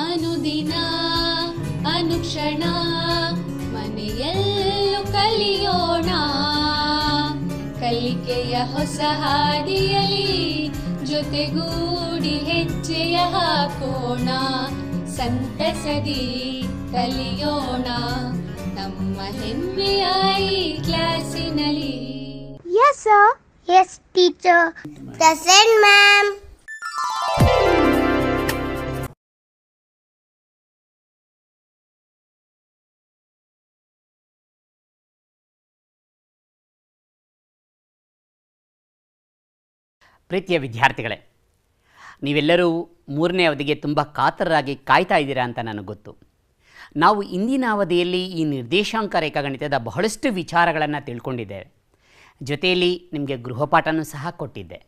ಅನುದಿನ ಅನುಕ್ಷಣ ಮನೆಯಲ್ಲೂ ಕಲಿಯೋಣ, ಕಲಿಕೆಯ ಹೊಸ ಹಾದಿಯಲಿ ಜೊತೆಗೂಡಿ ಹೆಜ್ಜೆಯ ಹಾಕೋಣ, ಸಂತಸದಿ ಕಲಿಯೋಣ ನಮ್ಮ ಹೆಮ್ಮೆಯ ಈ ಕ್ಲಾಸಿನಲ್ಲಿ. Yes sir. Yes teacher. Present ma'am. ಪ್ರೀತಿಯ ವಿದ್ಯಾರ್ಥಿಗಳೇ, ನೀವೆಲ್ಲರೂ ಮೂರನೇ ಅವಧಿಗೆ ತುಂಬ ಕಾತರರಾಗಿ ಕಾಯ್ತಾ ಇದ್ದೀರಾ ಅಂತ ನನಗೆ ಗೊತ್ತು. ನಾವು ಇಂದಿನ ಅವಧಿಯಲ್ಲಿ ಈ ನಿರ್ದೇಶಾಂಕ ರೇಖಾಗಣಿತದ ಬಹಳಷ್ಟು ವಿಚಾರಗಳನ್ನು ತಿಳ್ಕೊಂಡಿದ್ದೇವೆ. ಜೊತೆಯಲ್ಲಿ ನಿಮಗೆ ಗೃಹಪಾಠನೂ ಸಹ ಕೊಟ್ಟಿದ್ದೆ.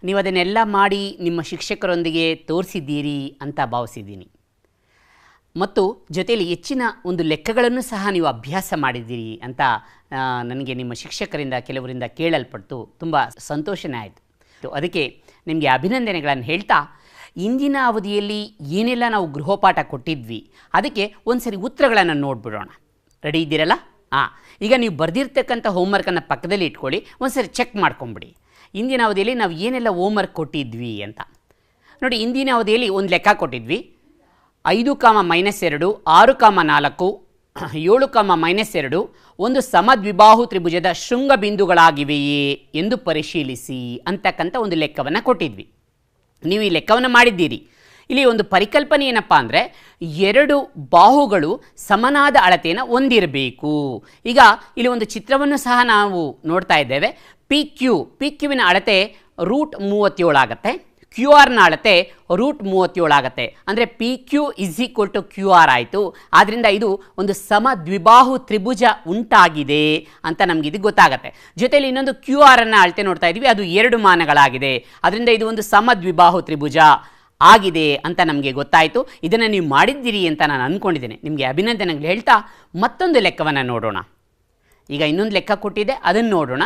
ನೀವು ಅದನ್ನೆಲ್ಲ ಮಾಡಿ ನಿಮ್ಮ ಶಿಕ್ಷಕರೊಂದಿಗೆ ತೋರಿಸಿದ್ದೀರಿ ಅಂತ ಭಾವಿಸಿದ್ದೀನಿ. ಮತ್ತು ಜೊತೆಯಲ್ಲಿ ಹೆಚ್ಚಿನ ಒಂದು ಲೆಕ್ಕಗಳನ್ನು ಸಹ ನೀವು ಅಭ್ಯಾಸ ಮಾಡಿದ್ದೀರಿ ಅಂತ ನನಗೆ ನಿಮ್ಮ ಶಿಕ್ಷಕರಿಂದ ಕೆಲವರಿಂದ ಕೇಳಲ್ಪಟ್ಟು ತುಂಬ ಸಂತೋಷನೇ ಆಯಿತು. ಅದಕ್ಕೆ ನಿಮಗೆ ಅಭಿನಂದನೆಗಳನ್ನು ಹೇಳ್ತಾ, ಇಂದಿನ ಅವಧಿಯಲ್ಲಿ ಏನೆಲ್ಲ ನಾವು ಗೃಹಪಾಠ ಕೊಟ್ಟಿದ್ವಿ ಅದಕ್ಕೆ ಒಂದು ಸರಿ ಉತ್ತರಗಳನ್ನು ನೋಡಿಬಿಡೋಣ. ರೆಡಿ ಇದ್ದೀರಲ್ಲ? ಈಗ ನೀವು ಬರೆದಿರ್ತಕ್ಕಂಥ ಹೋಮ್ವರ್ಕನ್ನು ಪಕ್ಕದಲ್ಲಿ ಇಟ್ಕೊಳ್ಳಿ, ಒಂದು ಸರಿ ಚೆಕ್ ಮಾಡ್ಕೊಂಬಿಡಿ ಇಂದಿನ ಅವಧಿಯಲ್ಲಿ ನಾವು ಏನೆಲ್ಲ ಹೋಮ್ವರ್ಕ್ ಕೊಟ್ಟಿದ್ವಿ ಅಂತ. ನೋಡಿ, ಇಂದಿನ ಅವಧಿಯಲ್ಲಿ ಒಂದು ಲೆಕ್ಕ ಕೊಟ್ಟಿದ್ವಿ. 5, -2, 6, 4, 7, -2 ಒಂದು ಸಮದ್ವಿಬಾಹು ತ್ರಿಭುಜದ ಶೃಂಗ ಬಿಂದುಗಳಾಗಿವೆಯೇ ಎಂದು ಪರಿಶೀಲಿಸಿ ಅಂತಕ್ಕಂಥ ಒಂದು ಲೆಕ್ಕವನ್ನು ಕೊಟ್ಟಿದ್ವಿ. ನೀವು ಈ ಲೆಕ್ಕವನ್ನು ಮಾಡಿದ್ದೀರಿ. ಇಲ್ಲಿ ಒಂದು ಪರಿಕಲ್ಪನೆ ಏನಪ್ಪ ಅಂದರೆ, 2 ಬಾಹುಗಳು ಸಮನಾದ ಅಳತೆಯನ್ನು ಹೊಂದಿರಬೇಕು. ಈಗ ಇಲ್ಲಿ ಒಂದು ಚಿತ್ರವನ್ನು ಸಹ ನಾವು ನೋಡ್ತಾ ಇದ್ದೇವೆ. ಪಿ ಕ್ಯೂವಿನ ಅಳತೆ √37 ಆಗುತ್ತೆ. ಕ್ಯೂ ಆರ್ನ ಅಳತೆ √37 ಆಗುತ್ತೆ. ಅಂದರೆ ಪಿ ಕ್ಯೂ = QR ಆಯಿತು. ಆದ್ದರಿಂದ ಇದು ಒಂದು ಸಮದ್ವಿಬಾಹು ತ್ರಿಭುಜ ಉಂಟಾಗಿದೆ ಅಂತ ನಮಗಿದು ಗೊತ್ತಾಗುತ್ತೆ. ಜೊತೆಯಲ್ಲಿ ಇನ್ನೊಂದು QR ಅನ್ನು ಅಳತೆ ನೋಡ್ತಾ ಇದ್ವಿ, ಅದು 2 ಮಾನಗಳಾಗಿದೆ. ಅದರಿಂದ ಇದು ಒಂದು ಸಮದ್ವಿಬಾಹು ತ್ರಿಭುಜ ಆಗಿದೆ ಅಂತ ನಮಗೆ ಗೊತ್ತಾಯಿತು. ಇದನ್ನು ನೀವು ಮಾಡಿದ್ದೀರಿ ಅಂತ ನಾನು ಅಂದ್ಕೊಂಡಿದ್ದೇನೆ. ನಿಮಗೆ ಅಭಿನಂದನೆಗಳು ಹೇಳ್ತಾ ಮತ್ತೊಂದು ಲೆಕ್ಕವನ್ನು ನೋಡೋಣ. ಈಗ ಇನ್ನೊಂದು ಲೆಕ್ಕ ಕೊಟ್ಟಿದೆ, ಅದನ್ನು ನೋಡೋಣ.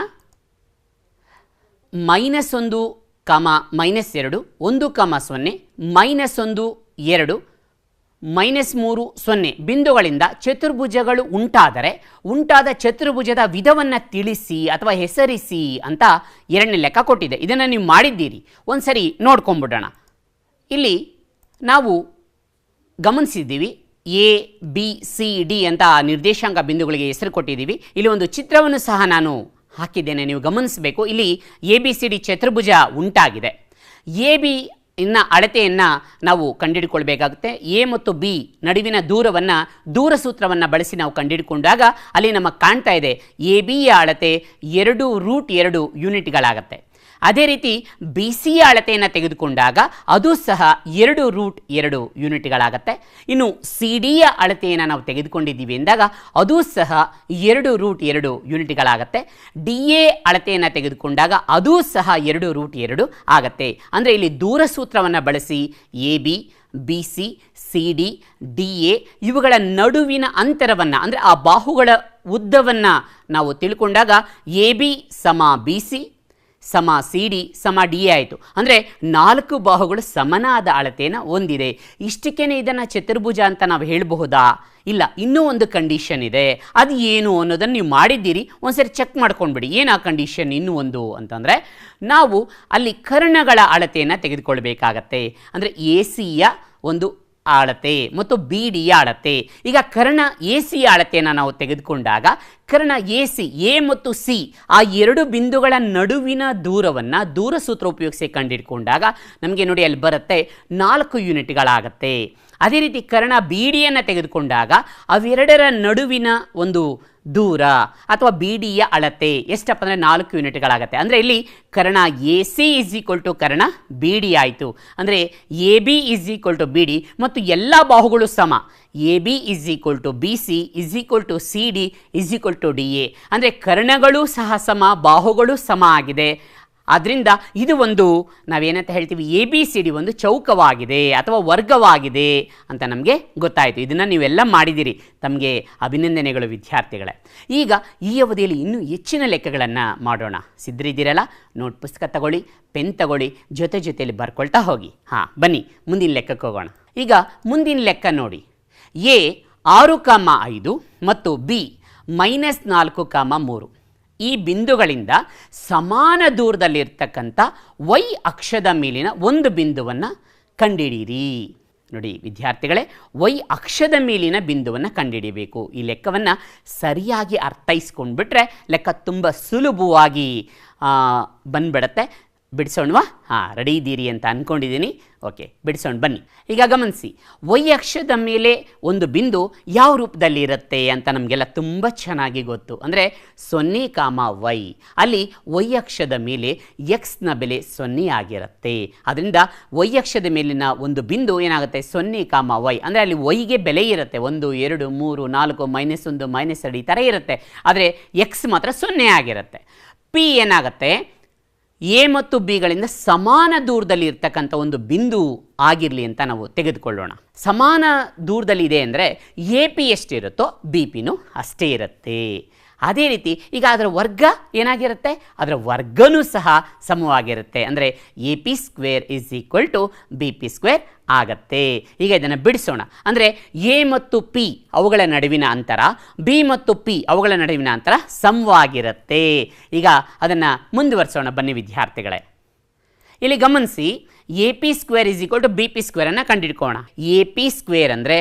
-1, -2, 1, -0, -1, 2, -3, 0 ಬಿಂದುಗಳಿಂದ ಚತುರ್ಭುಜಗಳು ಉಂಟಾದ ಚತುರ್ಭುಜದ ವಿಧವನ್ನು ತಿಳಿಸಿ ಅಥವಾ ಹೆಸರಿಸಿ ಅಂತ ಎರಡನೇ ಲೆಕ್ಕ ಕೊಟ್ಟಿದೆ. ಇದನ್ನು ನೀವು ಮಾಡಿದ್ದೀರಿ. ಒಂದು ಸರಿ ನೋಡ್ಕೊಂಬಿಡೋಣ. ಇಲ್ಲಿ ನಾವು ಗಮನಿಸಿದ್ದೀವಿ, A, B, C, D ಅಂತ ನಿರ್ದೇಶಾಂಕ ಬಿಂದುಗಳಿಗೆ ಹೆಸರು ಕೊಟ್ಟಿದ್ದೀವಿ. ಇಲ್ಲಿ ಒಂದು ಚಿತ್ರವನ್ನು ಸಹ ನಾನು ಹಾಕಿದ್ದೇನೆ, ನೀವು ಗಮನಿಸಬೇಕು. ಇಲ್ಲಿ ABCD ಚತುರ್ಭುಜ ಉಂಟಾಗಿದೆ. AB ಇನ್ನು ಅಳತೆಯನ್ನು ನಾವು ಕಂಡುಹಿಡ್ಕೊಳ್ಬೇಕಾಗುತ್ತೆ. A ಮತ್ತು B ನಡುವಿನ ದೂರ ಸೂತ್ರವನ್ನು ಬಳಸಿ ನಾವು ಕಂಡುಹಿಡ್ಕೊಂಡಾಗ ಅಲ್ಲಿ ನಮಗೆ ಕಾಣ್ತಾ ಇದೆ ABಯ ಅಳತೆ 2√2 ಯೂನಿಟ್ಗಳಾಗುತ್ತೆ. ಅದೇ ರೀತಿ ಬಿ ಸಿಯ ಅಳತೆಯನ್ನು ತೆಗೆದುಕೊಂಡಾಗ ಅದು ಸಹ 2√2 ಯೂನಿಟ್ಗಳಾಗುತ್ತೆ. ಇನ್ನು ಸಿ ಡಿಯ ಅಳತೆಯನ್ನು ನಾವು ತೆಗೆದುಕೊಂಡಿದ್ದೀವಿ ಎಂದಾಗ ಅದು ಸಹ 2√2 ಯೂನಿಟ್ಗಳಾಗುತ್ತೆ. ಡಿ ಎ ಅಳತೆಯನ್ನು ತೆಗೆದುಕೊಂಡಾಗ ಅದು ಸಹ 2√2 ಆಗುತ್ತೆ. ಅಂದರೆ ಇಲ್ಲಿ ದೂರ ಸೂತ್ರವನ್ನು ಬಳಸಿ A B, B C, C D, D A ಇವುಗಳ ನಡುವಿನ ಅಂತರವನ್ನು ಅಂದರೆ ಆ ಬಾಹುಗಳ ಉದ್ದವನ್ನು ನಾವು ತಿಳ್ಕೊಂಡಾಗ ಎ ಬಿ ಸಮ ಬಿ ಸಿ ಸಮ ಸಿ ಡಿ ಸಮ ಡಿ ಎ ಆಯಿತು. ಅಂದರೆ 4 ಬಾಹುಗಳು ಸಮನಾದ ಅಳತೆಯನ್ನು ಹೊಂದಿದೆ. ಇಷ್ಟಕ್ಕೇನೆ ಇದನ್ನು ಚತುರ್ಭುಜ ಅಂತ ನಾವು ಹೇಳಬಹುದಾ? ಇಲ್ಲ, ಇನ್ನೂ ಒಂದು ಕಂಡೀಷನ್ ಇದೆ. ಅದು ಏನು ಅನ್ನೋದನ್ನು ನೀವು ಮಾಡಿದ್ದೀರಿ, ಒಂದ್ಸರಿ ಚೆಕ್ ಮಾಡ್ಕೊಂಡ್ಬಿಡಿ. ಏನು ಆ ಕಂಡೀಷನ್ ಇನ್ನೂ ಒಂದು ಅಂತಂದರೆ, ನಾವು ಅಲ್ಲಿ ಕರ್ಣಗಳ ಅಳತೆಯನ್ನು ತೆಗೆದುಕೊಳ್ಬೇಕಾಗತ್ತೆ. ಅಂದರೆ ಎ ಸಿಯ ಒಂದು ಅಳತೆ ಮತ್ತು ಬಿ ಡಿಯ ಅಳತೆ. ಈಗ ಕರ್ಣ ಎ ಸಿಯ ಅಳತೆಯನ್ನು ನಾವು ತೆಗೆದುಕೊಂಡಾಗ ಕರ್ಣ ಎ ಸಿ, ಎ ಮತ್ತು ಸಿ ಆ 2 ಬಿಂದುಗಳ ನಡುವಿನ ದೂರವನ್ನು ದೂರ ಸೂತ್ರ ಉಪಯೋಗಿಸಿ ಕಂಡುಹಿಡ್ಕೊಂಡಾಗ ನಮಗೆ ನೋಡಿ ಅಲ್ಲಿ ಬರುತ್ತೆ 4 ಯೂನಿಟ್ಗಳಾಗತ್ತೆ. ಅದೇ ರೀತಿ ಕರ್ಣ ಬಿ ಡಿಯನ್ನು ತೆಗೆದುಕೊಂಡಾಗ ಅವೆರಡರ ನಡುವಿನ ಒಂದು ದೂರ ಅಥವಾ ಬಿ ಡಿಯ ಅಳತೆ ಎಷ್ಟಪ್ಪ ಅಂದರೆ 4 ಯೂನಿಟ್ಗಳಾಗುತ್ತೆ. ಅಂದರೆ ಇಲ್ಲಿ Karna A C = Karna B D ಆಯಿತು. ಅಂದರೆ ಎ ಬಿ = ಬಿ ಡಿ ಮತ್ತು ಎಲ್ಲ ಬಾಹುಗಳು ಸಮ. A B B C C D D A. ಅಂದರೆ ಕರ್ಣಗಳು ಸಹ ಸಮ, ಬಾಹುಗಳು ಸಮ ಆಗಿದೆ. ಆದ್ದರಿಂದ ಇದು ಒಂದು ನಾವೇನಂತ ಹೇಳ್ತೀವಿ, ಎ ಬಿ ಸಿ ಡಿ ಒಂದು ಚೌಕವಾಗಿದೆ ಅಥವಾ ವರ್ಗವಾಗಿದೆ ಅಂತ ನಮಗೆ ಗೊತ್ತಾಯಿತು. ಇದನ್ನು ನೀವೆಲ್ಲ ಮಾಡಿದ್ದೀರಿ, ತಮಗೆ ಅಭಿನಂದನೆಗಳು ವಿದ್ಯಾರ್ಥಿಗಳೇ. ಈಗ ಈ ಅವಧಿಯಲ್ಲಿ ಇನ್ನೂ ಹೆಚ್ಚಿನ ಲೆಕ್ಕಗಳನ್ನು ಮಾಡೋಣ. ಸಿದ್ಧರಿದ್ದೀರಲ್ಲ? ನೋಟ್ ಪುಸ್ತಕ ತಗೊಳ್ಳಿ, ಪೆನ್ ತಗೊಳ್ಳಿ, ಜೊತೆಯಲ್ಲಿ ಬರ್ಕೊಳ್ತಾ ಹೋಗಿ. ಬನ್ನಿ ಮುಂದಿನ ಲೆಕ್ಕಕ್ಕೆ ಹೋಗೋಣ. ಈಗ ಮುಂದಿನ ಲೆಕ್ಕ ನೋಡಿ. ಎ 6,5 ಮತ್ತು ಬಿ -4,3 ಈ ಬಿಂದುಗಳಿಂದ ಸಮಾನ ದೂರದಲ್ಲಿರ್ತಕ್ಕಂಥ ವೈ ಅಕ್ಷದ ಮೇಲಿನ ಒಂದು ಬಿಂದುವನ್ನು ಕಂಡುಹಿಡಿಯಿರಿ. ನೋಡಿ ವಿದ್ಯಾರ್ಥಿಗಳೇ, ವೈ ಅಕ್ಷದ ಮೇಲಿನ ಬಿಂದುವನ್ನು ಕಂಡುಹಿಡಿಯಬೇಕು. ಈ ಲೆಕ್ಕವನ್ನು ಸರಿಯಾಗಿ ಅರ್ಥೈಸ್ಕೊಂಡ್ಬಿಟ್ರೆ ಲೆಕ್ಕ ತುಂಬ ಸುಲಭವಾಗಿ ಬಂದ್ಬಿಡತ್ತೆ. ಬಿಡಿಸೋಣವಾ? ರೆಡಿ ಇದ್ದೀರಿ ಅಂತ ಅಂದ್ಕೊಂಡಿದ್ದೀನಿ. ಓಕೆ, ಬಿಡಿಸೋಣ ಬನ್ನಿ. ಈಗ ಗಮನಿಸಿ, ವೈ ಅಕ್ಷದ ಮೇಲೆ ಒಂದು ಬಿಂದು ಯಾವ ರೂಪದಲ್ಲಿ ಇರುತ್ತೆ ಅಂತ ನಮಗೆಲ್ಲ ತುಂಬ ಚೆನ್ನಾಗಿ ಗೊತ್ತು. ಅಂದರೆ 0,y. ಅಲ್ಲಿ ವೈ ಅಕ್ಷದ ಮೇಲೆ ಎಕ್ಸ್ನ ಬೆಲೆ 0 ಆಗಿರುತ್ತೆ. ಅದರಿಂದ ವೈ ಅಕ್ಷದ ಮೇಲಿನ ಒಂದು ಬಿಂದು ಏನಾಗುತ್ತೆ? 0,y. ಅಂದರೆ ಅಲ್ಲಿ ವೈಗೆ ಬೆಲೆ ಇರುತ್ತೆ, 1 2 3 4 -1 -2 ಈ ಥರ ಇರುತ್ತೆ. ಆದರೆ ಎಕ್ಸ್ ಮಾತ್ರ 0 ಆಗಿರುತ್ತೆ. ಪಿ ಏನಾಗುತ್ತೆ? ಎ ಮತ್ತು ಬಿಗಳಿಂದ ಸಮಾನ ದೂರದಲ್ಲಿ ಇರ್ತಕ್ಕಂಥ ಒಂದು ಬಿಂದು ಆಗಿರಲಿ ಅಂತ ನಾವು ತೆಗೆದುಕೊಳ್ಳೋಣ. ಸಮಾನ ದೂರದಲ್ಲಿ ಇದೆ ಅಂದರೆ ಎ ಪಿ ಎಷ್ಟಿರುತ್ತೋ ಬಿ ಪಿನೂ ಅಷ್ಟೇ ಇರುತ್ತೆ. ಅದೇ ರೀತಿ ಈಗ ಅದರ ವರ್ಗ ಏನಾಗಿರುತ್ತೆ? ಅದರ ವರ್ಗನೂ ಸಹ ಸಮವಾಗಿರುತ್ತೆ. ಅಂದರೆ AP² = BP² ಆಗತ್ತೆ. ಈಗ ಇದನ್ನು ಬಿಡಿಸೋಣ. ಅಂದರೆ ಎ ಮತ್ತು ಪಿ ಅವುಗಳ ನಡುವಿನ ಅಂತರ, ಬಿ ಮತ್ತು ಪಿ ಅವುಗಳ ನಡುವಿನ ಅಂತರ ಸಮವಾಗಿರುತ್ತೆ. ಈಗ ಅದನ್ನು ಮುಂದುವರಿಸೋಣ ಬನ್ನಿ ವಿದ್ಯಾರ್ಥಿಗಳೇ. ಇಲ್ಲಿ ಗಮನಿಸಿ, AP² = BP² ಅನ್ನು ಕಂಡುಹಿಡ್ಕೋಣ. AP² ಅಂದರೆ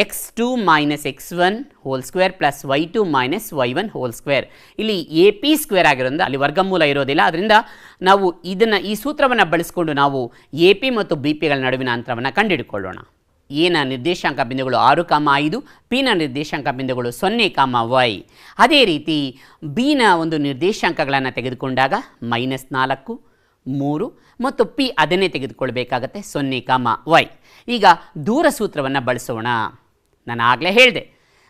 x2 - x1 whole square plus y2 - y1 whole square. ಇಲ್ಲಿ AP² ಆಗಿರೋದ್ರಿಂದ ಅಲ್ಲಿ ವರ್ಗಮೂಲ ಇರೋದಿಲ್ಲ. ಅದರಿಂದ ನಾವು ಈ ಸೂತ್ರವನ್ನು ಬಳಸಿಕೊಂಡು ನಾವು AP ಮತ್ತು BPಗಳ ನಡುವಿನ ಅಂತರವನ್ನು ಕಂಡುಹಿಡ್ಕೊಳ್ಳೋಣ. ಎನ ನಿರ್ದೇಶಾಂಕ ಬಿಂದುಗಳು 6,5, ಪಿನ ನಿರ್ದೇಶಾಂಕ ಬಿಂದುಗಳು 0,y. ಅದೇ ರೀತಿ ಬಿನ ಒಂದು ನಿರ್ದೇಶಾಂಕಗಳನ್ನು ತೆಗೆದುಕೊಂಡಾಗ -4, 3 ಮತ್ತು ಪಿ ಅದನ್ನೇ ತೆಗೆದುಕೊಳ್ಬೇಕಾಗತ್ತೆ 0,y. ಈಗ ದೂರ ಸೂತ್ರವನ್ನು ಬಳಸೋಣ. ನಾನು ಆಗಲೇ ಹೇಳಿದೆ,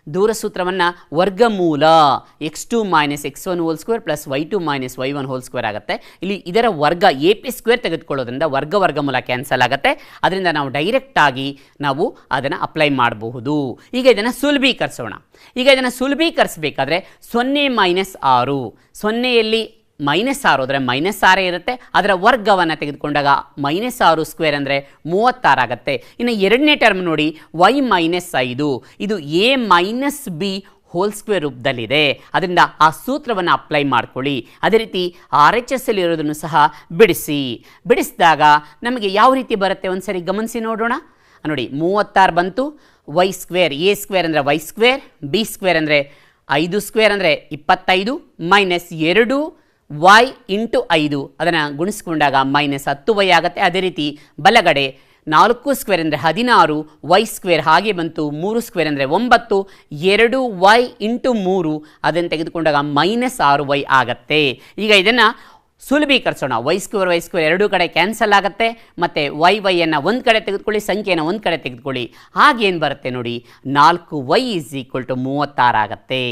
ದೂರ ಸೂತ್ರವನ್ನು ವರ್ಗಮೂಲ x2 - x1 whole square plus y2 - y1 whole square ಆಗುತ್ತೆ. ಇಲ್ಲಿ ಇದರ ವರ್ಗ AP² ತೆಗೆದುಕೊಳ್ಳೋದ್ರಿಂದ ವರ್ಗಮೂಲ ಕ್ಯಾನ್ಸಲ್ ಆಗುತ್ತೆ. ಅದರಿಂದ ನಾವು ಡೈರೆಕ್ಟಾಗಿ ನಾವು ಅದನ್ನು ಅಪ್ಲೈ ಮಾಡಬಹುದು. ಈಗ ಇದನ್ನು ಸುಲಭೀಕರಿಸೋಣ. ಈಗ ಇದನ್ನು ಸುಲಭೀಕರಿಸಬೇಕಾದ್ರೆ 0 - 6, 0ಯಲ್ಲಿ -6 ಹೋದರೆ -6 ಇರುತ್ತೆ. ಅದರ ವರ್ಗವನ್ನು ತೆಗೆದುಕೊಂಡಾಗ -6² ಅಂದರೆ 36 ಆಗುತ್ತೆ. ಇನ್ನು ಎರಡನೇ ಟರ್ಮ್ ನೋಡಿ, y - 5 ಇದು a - b ಹೋಲ್ ಸ್ಕ್ವೇರ್ ರೂಪದಲ್ಲಿದೆ. ಅದರಿಂದ ಆ ಸೂತ್ರವನ್ನು ಅಪ್ಲೈ ಮಾಡ್ಕೊಳ್ಳಿ. ಅದೇ ರೀತಿ RHS ಅಲ್ಲಿ ಇರೋದನ್ನು ಸಹ ಬಿಡಿಸಿದಾಗ ನಮಗೆ ಯಾವ ರೀತಿ ಬರುತ್ತೆ ಒಂದ್ಸರಿ ಗಮನಿಸಿ ನೋಡೋಣ. ನೋಡಿ 36 ಬಂತು. y² a² ಅಂದರೆ y², b² ಅಂದರೆ 5² ಅಂದರೆ 25 -2 y × 5 ಅದನ್ನು ಗುಣಿಸ್ಕೊಂಡಾಗ -10y ಆಗುತ್ತೆ. ಅದೇ ರೀತಿ ಬಲಗಡೆ 4² ಅಂದರೆ 16, y² ಹಾಗೆ ಬಂತು. 3² ಅಂದರೆ 9, 2y × 3 ಅದನ್ನು ತೆಗೆದುಕೊಂಡಾಗ -6y ಆಗುತ್ತೆ. ಈಗ ಇದನ್ನು ಸುಲಭೀಕರಿಸೋಣ. y² ಎರಡೂ ಕಡೆ ಕ್ಯಾನ್ಸಲ್ ಆಗುತ್ತೆ. ಮತ್ತು yಯನ್ನು ಒಂದು ಕಡೆ ತೆಗೆದುಕೊಳ್ಳಿ, ಸಂಖ್ಯೆಯನ್ನು ಒಂದು ಕಡೆ ತೆಗೆದುಕೊಳ್ಳಿ. ಹಾಗೇನು ಬರುತ್ತೆ ನೋಡಿ, 4y = 36 ಆಗುತ್ತೆ.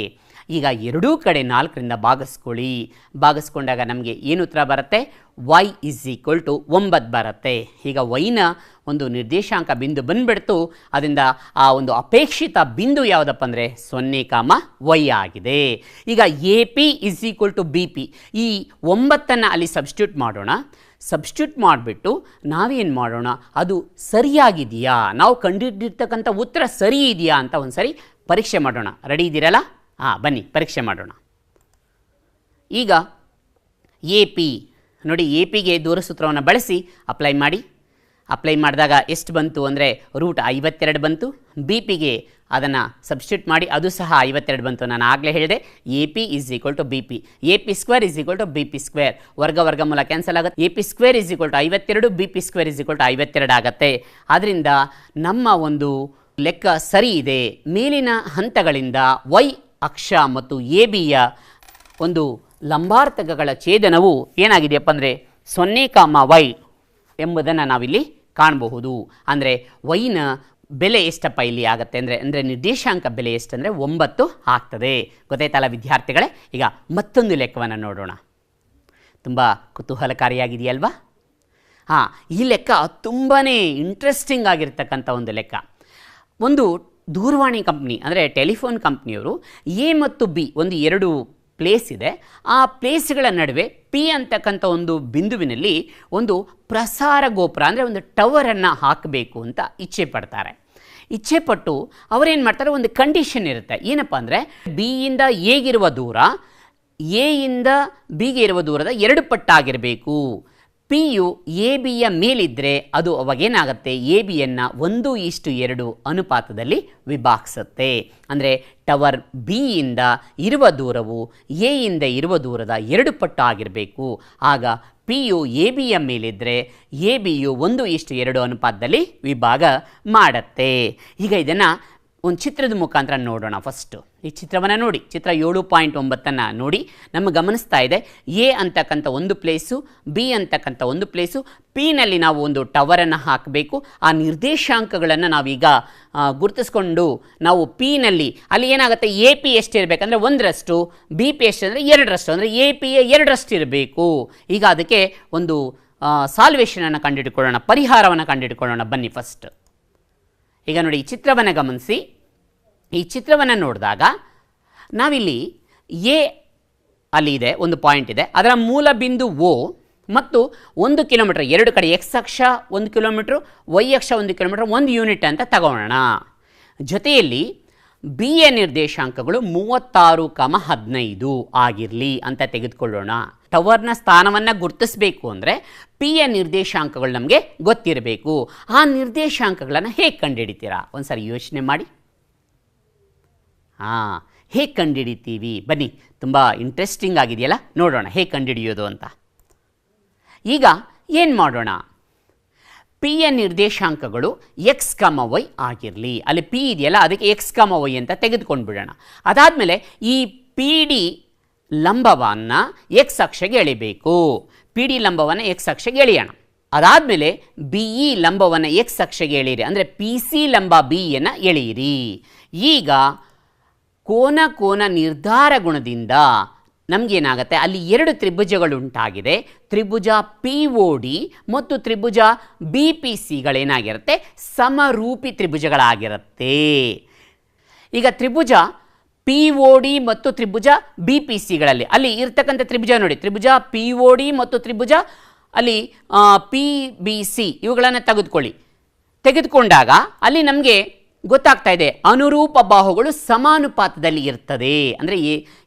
ಈಗ ಎರಡೂ ಕಡೆ 4ರಿಂದ ಭಾಗಿಸ್ಕೊಂಡಾಗ ನಮಗೆ ಏನು ಉತ್ತರ ಬರುತ್ತೆ? y = 9 ಬರುತ್ತೆ. ಈಗ ವೈನ ಒಂದು ನಿರ್ದೇಶಾಂಕ ಬಿಂದು ಬಂದುಬಿಡ್ತು. ಅದರಿಂದ ಆ ಒಂದು ಅಪೇಕ್ಷಿತ ಬಿಂದು ಯಾವುದಪ್ಪ ಅಂದರೆ 0,y ಆಗಿದೆ. ಈಗ AP = BP ಈ 9ನ್ನು ಅಲ್ಲಿ ಸಬ್ಸ್ಟಿಟ್ಯೂಟ್ ಮಾಡೋಣ. ಸಬ್ಸ್ಟಿಟ್ಯೂಟ್ ಮಾಡಿಬಿಟ್ಟು ನಾವೇನು ಮಾಡೋಣ, ಅದು ಸರಿಯಾಗಿದೆಯಾ, ನಾವು ಕಂಡುಹಿಡಿದಿರ್ತಕ್ಕಂಥ ಉತ್ತರ ಸರಿ ಇದೆಯಾ ಅಂತ ಒಂದು ಸರಿ ಪರೀಕ್ಷೆ ಮಾಡೋಣ. ರೆಡಿ ಇದ್ದೀರಲ್ಲ? ಬನ್ನಿ ಪರೀಕ್ಷೆ ಮಾಡೋಣ. ಈಗ AP ನೋಡಿ, AP ಗೆ ದೂರ ಸೂತ್ರವನ್ನು ಬಳಸಿ ಅಪ್ಲೈ ಮಾಡಿದಾಗ ಎಷ್ಟು ಬಂತು ಅಂದರೆ √52 ಬಂತು. BPಗೆ ಅದನ್ನು ಸಬ್ಸ್ಟಿಟ್ಯೂಟ್ ಮಾಡಿ, ಅದು ಸಹ 52 ಬಂತು. ನಾನು ಆಗಲೇ ಹೇಳಿದೆ AP = BP, AP² = BP². ವರ್ಗಮೂಲ ಕ್ಯಾನ್ಸಲ್ ಆಗುತ್ತೆ. AP² = 52, BP² = 52 ಆಗುತ್ತೆ. ಆದ್ದರಿಂದ ನಮ್ಮ ಒಂದು ಲೆಕ್ಕ ಸರಿ ಇದೆ. ಮೇಲಿನ ಹಂತಗಳಿಂದ y ಅಕ್ಷ ಮತ್ತು ABಯ ಒಂದು ಲಂಬಾರ್ಥಕಗಳ ಛೇದನವು ಏನಾಗಿದೆಯಪ್ಪ ಅಂದರೆ 0,y ಎಂಬುದನ್ನು ನಾವಿಲ್ಲಿ ಕಾಣಬಹುದು. ಅಂದರೆ ವೈನ ಬೆಲೆ ಎಷ್ಟಪ್ಪ ಇಲ್ಲಿ ಆಗುತ್ತೆ ಅಂದರೆ ನಿರ್ದೇಶಾಂಕ ಬೆಲೆ ಎಷ್ಟಂದರೆ 9 ಆಗ್ತದೆ. ಗೊತ್ತಾಯ್ತಲ್ಲ ವಿದ್ಯಾರ್ಥಿಗಳೇ? ಈಗ ಮತ್ತೊಂದು ಲೆಕ್ಕವನ್ನು ನೋಡೋಣ. ತುಂಬ ಕುತೂಹಲಕಾರಿಯಾಗಿದೆಯಲ್ವಾ? ಈ ಲೆಕ್ಕ ತುಂಬಾ ಇಂಟ್ರೆಸ್ಟಿಂಗ್ ಆಗಿರ್ತಕ್ಕಂಥ ಒಂದು ಲೆಕ್ಕ. ಒಂದು ದೂರವಾಣಿ ಕಂಪ್ನಿ ಅಂದರೆ ಟೆಲಿಫೋನ್ ಕಂಪ್ನಿಯವರು ಎ ಮತ್ತು ಬಿ ಒಂದು 2 ಪ್ಲೇಸ್ ಇದೆ. ಆ ಪ್ಲೇಸ್ಗಳ ನಡುವೆ ಪಿ ಅಂತಕ್ಕಂಥ ಒಂದು ಬಿಂದುವಿನಲ್ಲಿ ಒಂದು ಪ್ರಸಾರ ಗೋಪುರ ಅಂದರೆ ಒಂದು ಟವರನ್ನು ಹಾಕಬೇಕು ಅಂತ ಇಚ್ಛೆ ಪಡ್ತಾರೆ. ಇಚ್ಛೆ ಪಟ್ಟು ಅವರೇನು ಮಾಡ್ತಾರೆ, ಒಂದು ಕಂಡೀಷನ್ ಇರುತ್ತೆ. ಏನಪ್ಪ ಅಂದರೆ ಬಿಯಿಂದ ಎಗಿರುವ ದೂರ ಎಯಿಂದ ಬಿಗೆ ಇರುವ ದೂರದ 2 ಪಟ್ಟಾಗಿರಬೇಕು. ಪಿ ಯು ಎ ಬಿಯ ಮೇಲಿದ್ದರೆ ಅದು ಅವಾಗೇನಾಗುತ್ತೆ, ಎ ಬಿಯನ್ನು 1:2 ಅನುಪಾತದಲ್ಲಿ ವಿಭಾಗಿಸುತ್ತೆ. ಅಂದರೆ ಟವರ್ ಬಿಯಿಂದ ಇರುವ ದೂರವು ಎಯಿಂದ ಇರುವ ದೂರದ 2 ಪಟ್ಟು ಆಗಿರಬೇಕು. ಆಗ ಪಿ ಯು ಎ ಬಿಯ ಮೇಲಿದ್ದರೆ ಎ ಬಿಯು 1:2 ಅನುಪಾತದಲ್ಲಿ ವಿಭಾಗ ಮಾಡುತ್ತೆ. ಈಗ ಇದನ್ನು ಒಂದು ಚಿತ್ರದ ಮುಖಾಂತರ ನೋಡೋಣ. ಫಸ್ಟು ಈ ಚಿತ್ರವನ್ನು ನೋಡಿ, ಚಿತ್ರ 7.9 ನೋಡಿ. ನಮಗೆ ಗಮನಿಸ್ತಾ ಇದೆ ಎ ಅಂತಕ್ಕಂಥ ಒಂದು ಪ್ಲೇಸು, ಬಿ ಅಂತಕ್ಕಂಥ ಒಂದು ಪ್ಲೇಸು, ಪಿನಲ್ಲಿ ನಾವು ಒಂದು ಟವರನ್ನು ಹಾಕಬೇಕು. ಆ ನಿರ್ದೇಶಾಂಕಗಳನ್ನು ನಾವೀಗ ಗುರುತಿಸ್ಕೊಂಡು ನಾವು ಪಿನಲ್ಲಿ ಅಲ್ಲಿ ಏನಾಗುತ್ತೆ, ಎ ಪಿ ಎಷ್ಟಿರಬೇಕಂದ್ರೆ 1ರಷ್ಟು, ಬಿ ಪಿ ಎಷ್ಟು ಅಂದರೆ 2ರಷ್ಟು, ಅಂದರೆ ಎ ಪಿಯ 2ರಷ್ಟು ಇರಬೇಕು. ಈಗ ಅದಕ್ಕೆ ಒಂದು ಸಾಲ್ವೇಷನನ್ನು ಕಂಡುಹಿಡ್ಕೊಳ್ಳೋಣ, ಪರಿಹಾರವನ್ನು ಕಂಡುಹಿಡ್ಕೊಳ್ಳೋಣ. ಬನ್ನಿ ಫಸ್ಟ್ ಈಗ ನೋಡಿ ಈ ಚಿತ್ರವನ್ನು ಗಮನಿಸಿ. ಈ ಚಿತ್ರವನ್ನು ನೋಡಿದಾಗ ನಾವಿಲ್ಲಿ ಎ ಅಲ್ಲಿ ಇದೆ, ಒಂದು ಪಾಯಿಂಟ್ ಇದೆ, ಅದರ ಮೂಲ ಬಿಂದು ಓ ಮತ್ತು 1 ಕಿಲೋಮೀಟರ್, 2 ಕಡೆ ಎಕ್ಸ್ ಅಕ್ಷ 1 ಕಿಲೋಮೀಟ್ರು, ವೈ ಅಕ್ಷ 1 ಕಿಲೋಮೀಟರ್, 1 ಯೂನಿಟ್ ಅಂತ ತಗೋಣ. ಜೊತೆಯಲ್ಲಿ ಬಿ ಯ ನಿರ್ದೇಶಾಂಕಗಳು 36,15 ಆಗಿರಲಿ ಅಂತ ತೆಗೆದುಕೊಳ್ಳೋಣ. ಟವರ್ನ ಸ್ಥಾನವನ್ನು ಗುರುತಿಸಬೇಕು ಅಂದರೆ ಪಿ ಯ ನಿರ್ದೇಶಾಂಕಗಳು ನಮಗೆ ಗೊತ್ತಿರಬೇಕು. ಆ ನಿರ್ದೇಶಾಂಕಗಳನ್ನು ಹೇಗೆ ಕಂಡುಹಿಡಿತೀರಾ ಒಂದು ಸಾರಿ ಯೋಚನೆ ಮಾಡಿ. ಹೇಗೆ ಕಂಡುಹಿಡಿತೀವಿ ಬನ್ನಿ, ತುಂಬ ಇಂಟ್ರೆಸ್ಟಿಂಗ್ ಆಗಿದೆಯಲ್ಲ, ನೋಡೋಣ ಹೇಗೆ ಕಂಡುಹಿಡಿಯೋದು ಅಂತ. ಈಗ ಏನು ಮಾಡೋಣ, ಪಿ ಯ ನಿರ್ದೇಶಾಂಕಗಳು ಎಕ್ಸ್ ಕಾಮ ವೈ ಆಗಿರಲಿ. ಅಲ್ಲಿ ಪಿ ಇದೆಯಲ್ಲ ಅದಕ್ಕೆ ಎಕ್ಸ್ ಕಾಮ ವೈ ಅಂತ ತೆಗೆದುಕೊಂಡು ಬಿಡೋಣ. ಅದಾದಮೇಲೆ ಈ ಪಿ ಡಿ ಲಂಬವನ್ನು ಎಕ್ಸ್ ಅಕ್ಷಗೆ ಎಳಿಬೇಕು. ಪಿ ಡಿ ಲಂಬವನ್ನು ಎಕ್ಸ್ ಅಕ್ಷಗೆ ಎಳೆಯೋಣ. ಅದಾದಮೇಲೆ ಬಿ ಇ ಲಂಬವನ್ನು ಎಕ್ಸ್ ಅಕ್ಷಗೆ ಎಳೀರಿ, ಅಂದರೆ ಪಿ ಸಿ ಲಂಬ ಬಿಯನ್ನು ಎಳೆಯಿರಿ. ಈಗ ಕೋನ ನಿರ್ಧಾರ ಗುಣದಿಂದ ನಮಗೇನಾಗುತ್ತೆ, ಅಲ್ಲಿ 2 ತ್ರಿಭುಜಗಳು ಉಂಟಾಗಿದೆ. ತ್ರಿಭುಜ ಪಿ ಒ ಡಿ ಮತ್ತು ತ್ರಿಭುಜ ಬಿ ಪಿ ಸಿಗಳೇನಾಗಿರುತ್ತೆ, ಸಮರೂಪಿ ತ್ರಿಭುಜಗಳಾಗಿರುತ್ತೆ. ಈಗ ತ್ರಿಭುಜ ಪಿ ಒ ಡಿ ಮತ್ತು ತ್ರಿಭುಜ ಬಿ ಪಿ ಸಿಗಳಲ್ಲಿ ಅಲ್ಲಿ ಇರ್ತಕ್ಕಂಥ ತ್ರಿಭುಜ ನೋಡಿ, ತ್ರಿಭುಜ ಪಿ ಒ ಡಿ ಮತ್ತು ತ್ರಿಭುಜ ಅಲ್ಲಿ ಪಿ ಬಿ ಸಿ ಇವುಗಳನ್ನು ತೆಗೆದುಕೊಂಡಾಗ ಅಲ್ಲಿ ನಮಗೆ ಗೊತ್ತಾಗ್ತಾ ಇದೆ ಅನುರೂಪ ಬಾಹುಗಳು ಸಮಾನುಪಾತದಲ್ಲಿ ಇರ್ತದೆ. ಅಂದರೆ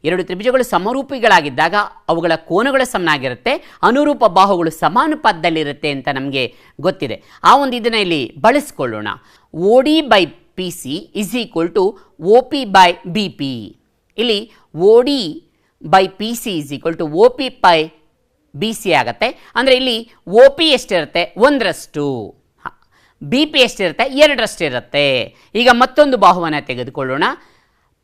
2 ತ್ರಿಭುಜಗಳು ಸಮರೂಪಿಗಳಾಗಿದ್ದಾಗ ಅವುಗಳ ಕೋನಗಳು ಸಮನಾಗಿರುತ್ತೆ, ಅನುರೂಪ ಬಾಹುಗಳು ಸಮಾನುಪಾತದಲ್ಲಿರುತ್ತೆ ಅಂತ ನಮಗೆ ಗೊತ್ತಿದೆ. ಆ ಒಂದು ಇದನ್ನು ಇಲ್ಲಿ ಬಳಸ್ಕೊಳ್ಳೋಣ. O D by P C is equal to O P by B P. ಇಲ್ಲಿ O D by P C is equal to O P by B C ಆಗುತ್ತೆ. ಅಂದರೆ ಇಲ್ಲಿ ಒ ಪಿ ಎಷ್ಟಿರುತ್ತೆ, 1ರಷ್ಟು, ಬಿ ಪಿ ಎಷ್ಟಿರುತ್ತೆ, 2ರಷ್ಟು ಇರುತ್ತೆ. ಈಗ ಮತ್ತೊಂದು ಬಾಹುವನ್ನು ತೆಗೆದುಕೊಳ್ಳೋಣ.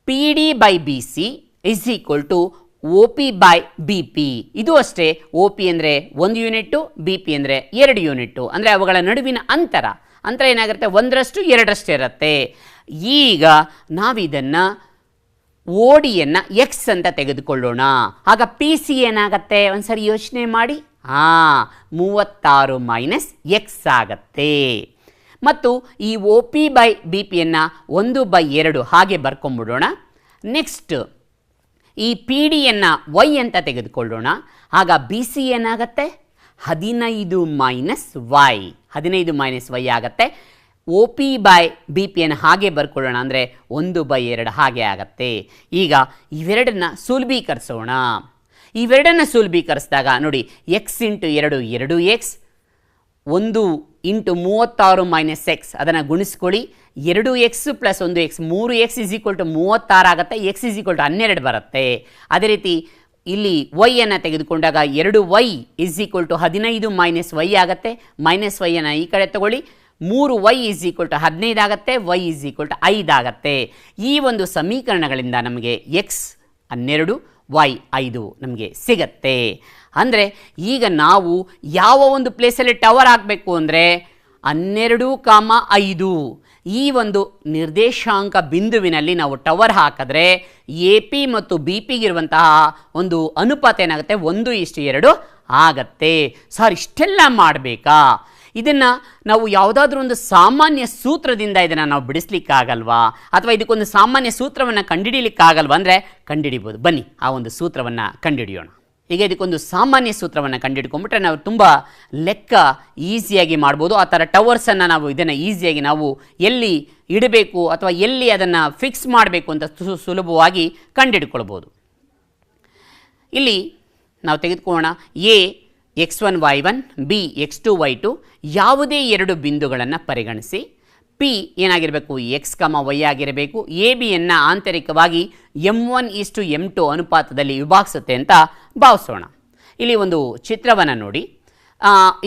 P D by B C is equal to O P by B P. ಇದು ಅಷ್ಟೇ, ಒ ಪಿ ಅಂದರೆ 1 ಯೂನಿಟ್ಟು, ಬಿ ಪಿ ಅಂದರೆ 2 ಯೂನಿಟ್ಟು. ಅಂದರೆ ಅವುಗಳ ನಡುವಿನ ಅಂತರ ಏನಾಗಿರುತ್ತೆ, 1ರಷ್ಟು 2ರಷ್ಟು ಇರುತ್ತೆ. ಈಗ ನಾವಿದನ್ನು ಓ ಡಿಯನ್ನು ಎಕ್ಸ್ ಅಂತ ತೆಗೆದುಕೊಳ್ಳೋಣ. ಆಗ ಪಿ ಸಿ ಏನಾಗತ್ತೆ ಒಂದು ಸರಿ ಯೋಚನೆ ಮಾಡಿ. 36 ಮೈನಸ್ ಎಕ್ಸ್ ಆಗತ್ತೆ. ಮತ್ತು ಈ ಒ ಪಿ ಬೈ ಬಿ ಪಿಯನ್ನು 1/2 ಹಾಗೆ ಬರ್ಕೊಂಬಿಡೋಣ. ನೆಕ್ಸ್ಟ್ ಈ ಪಿ ಡಿಯನ್ನು ವೈ ಅಂತ ತೆಗೆದುಕೊಳ್ಳೋಣ. ಆಗ ಬಿ ಸಿ ಏನಾಗತ್ತೆ, 15 ಮೈನಸ್ ವೈ, 15 ಮೈನಸ್ ವೈ ಆಗುತ್ತೆ. ಒ ಪಿ ಬೈ ಬಿ ಪಿಯನ್ನು ಹಾಗೆ ಬರ್ಕೊಳ್ಳೋಣ, ಅಂದರೆ 1/2 ಹಾಗೆ ಆಗತ್ತೆ. ಈಗ ಇವೆರಡನ್ನು ಸುಲಭೀಕರಿಸೋಣ. ಇವೆರಡನ್ನು ಸುಲಭೀಕರಿಸಿದಾಗ ನೋಡಿ, X into 2 X, 1 into 36 minus X ಅದನ್ನು ಗುಣಿಸ್ಕೊಳ್ಳಿ. 2x plus 1x 3x is equal to 36 ಆಗುತ್ತೆ. ಎಕ್ಸ್ ಇಸ್ ಈಕ್ವಲ್ ಟು 12 ಬರುತ್ತೆ. ಅದೇ ರೀತಿ ಇಲ್ಲಿ ವೈಯನ್ನು ತೆಗೆದುಕೊಂಡಾಗ 2y is equal to 15 minus Y ಆಗುತ್ತೆ. ಮೈನಸ್ ವೈಯನ್ನು ಈ ಕಡೆ ತಗೊಳ್ಳಿ, 3y ಇಸ್ ಈಕ್ವಲ್ ಟು 15 ಆಗುತ್ತೆ, y ಇಸ್ ಈಕ್ವಲ್ ಟು 5 ಆಗುತ್ತೆ. ಈ ಒಂದು ಸಮೀಕರಣಗಳಿಂದ ನಮಗೆ x 12 y 5 ನಮಗೆ ಸಿಗತ್ತೆ. ಅಂದರೆ ಈಗ ನಾವು ಯಾವ ಒಂದು ಪ್ಲೇಸಲ್ಲಿ ಟವರ್ ಹಾಕಬೇಕು ಅಂದರೆ 12,5 ಈ ಒಂದು ನಿರ್ದೇಶಾಂಕ ಬಿಂದುವಿನಲ್ಲಿ ನಾವು ಟವರ್ ಹಾಕಿದ್ರೆ ಎ ಪಿ ಮತ್ತು ಬಿ ಪಿಗಿರುವಂತಹ ಒಂದು ಅನುಪಾತ ಏನಾಗುತ್ತೆ, 1:2 ಆಗತ್ತೆ. ಸರ್ ಇಷ್ಟೆಲ್ಲ ಮಾಡಬೇಕಾ? ಇದನ್ನು ನಾವು ಯಾವುದಾದ್ರೂ ಒಂದು ಸಾಮಾನ್ಯ ಸೂತ್ರದಿಂದ ಇದನ್ನು ನಾವು ಬಿಡಿಸ್ಲಿಕ್ಕಾಗಲ್ವಾ, ಅಥವಾ ಇದಕ್ಕೊಂದು ಸಾಮಾನ್ಯ ಸೂತ್ರವನ್ನು ಕಂಡುಹಿಡಿಯಲಿಕ್ಕಾಗಲ್ವಾ ಅಂದರೆ ಕಂಡುಹಿಡಿಬೋದು. ಬನ್ನಿ ಆ ಒಂದು ಸೂತ್ರವನ್ನು ಕಂಡುಹಿಡಿಯೋಣ. ಈಗ ಇದಕ್ಕೊಂದು ಸಾಮಾನ್ಯ ಸೂತ್ರವನ್ನು ಕಂಡುಹಿಡ್ಕೊಂಡ್ಬಿಟ್ರೆ ನಾವು ತುಂಬ ಲೆಕ್ಕ ಈಸಿಯಾಗಿ ಮಾಡ್ಬೋದು. ಆ ಥರ ಟವರ್ಸನ್ನು ನಾವು ಇದನ್ನು ಈಸಿಯಾಗಿ ನಾವು ಎಲ್ಲಿ ಇಡಬೇಕು ಅಥವಾ ಎಲ್ಲಿ ಅದನ್ನು ಫಿಕ್ಸ್ ಮಾಡಬೇಕು ಅಂತ ಸುಲಭವಾಗಿ ಕಂಡುಹಿಡ್ಕೊಳ್ಬೋದು. ಇಲ್ಲಿ ನಾವು ತೆಗೆದುಕೊಳ್ಳೋಣ A x1 y1 B x2 y2 ಯಾವುದೇ ಎರಡು ಬಿಂದುಗಳನ್ನು ಪರಿಗಣಿಸಿ. ಪಿ ಏನಾಗಿರಬೇಕು, ಎಕ್ಸ್ ವೈ ಆಗಿರಬೇಕು. ಎ ಬಿಯನ್ನು ಆಂತರಿಕವಾಗಿ m1:m2 ಅನುಪಾತದಲ್ಲಿ ವಿಭಾಗಿಸುತ್ತೆ ಅಂತ ಭಾವಿಸೋಣ. ಇಲ್ಲಿ ಒಂದು ಚಿತ್ರವನ್ನು ನೋಡಿ,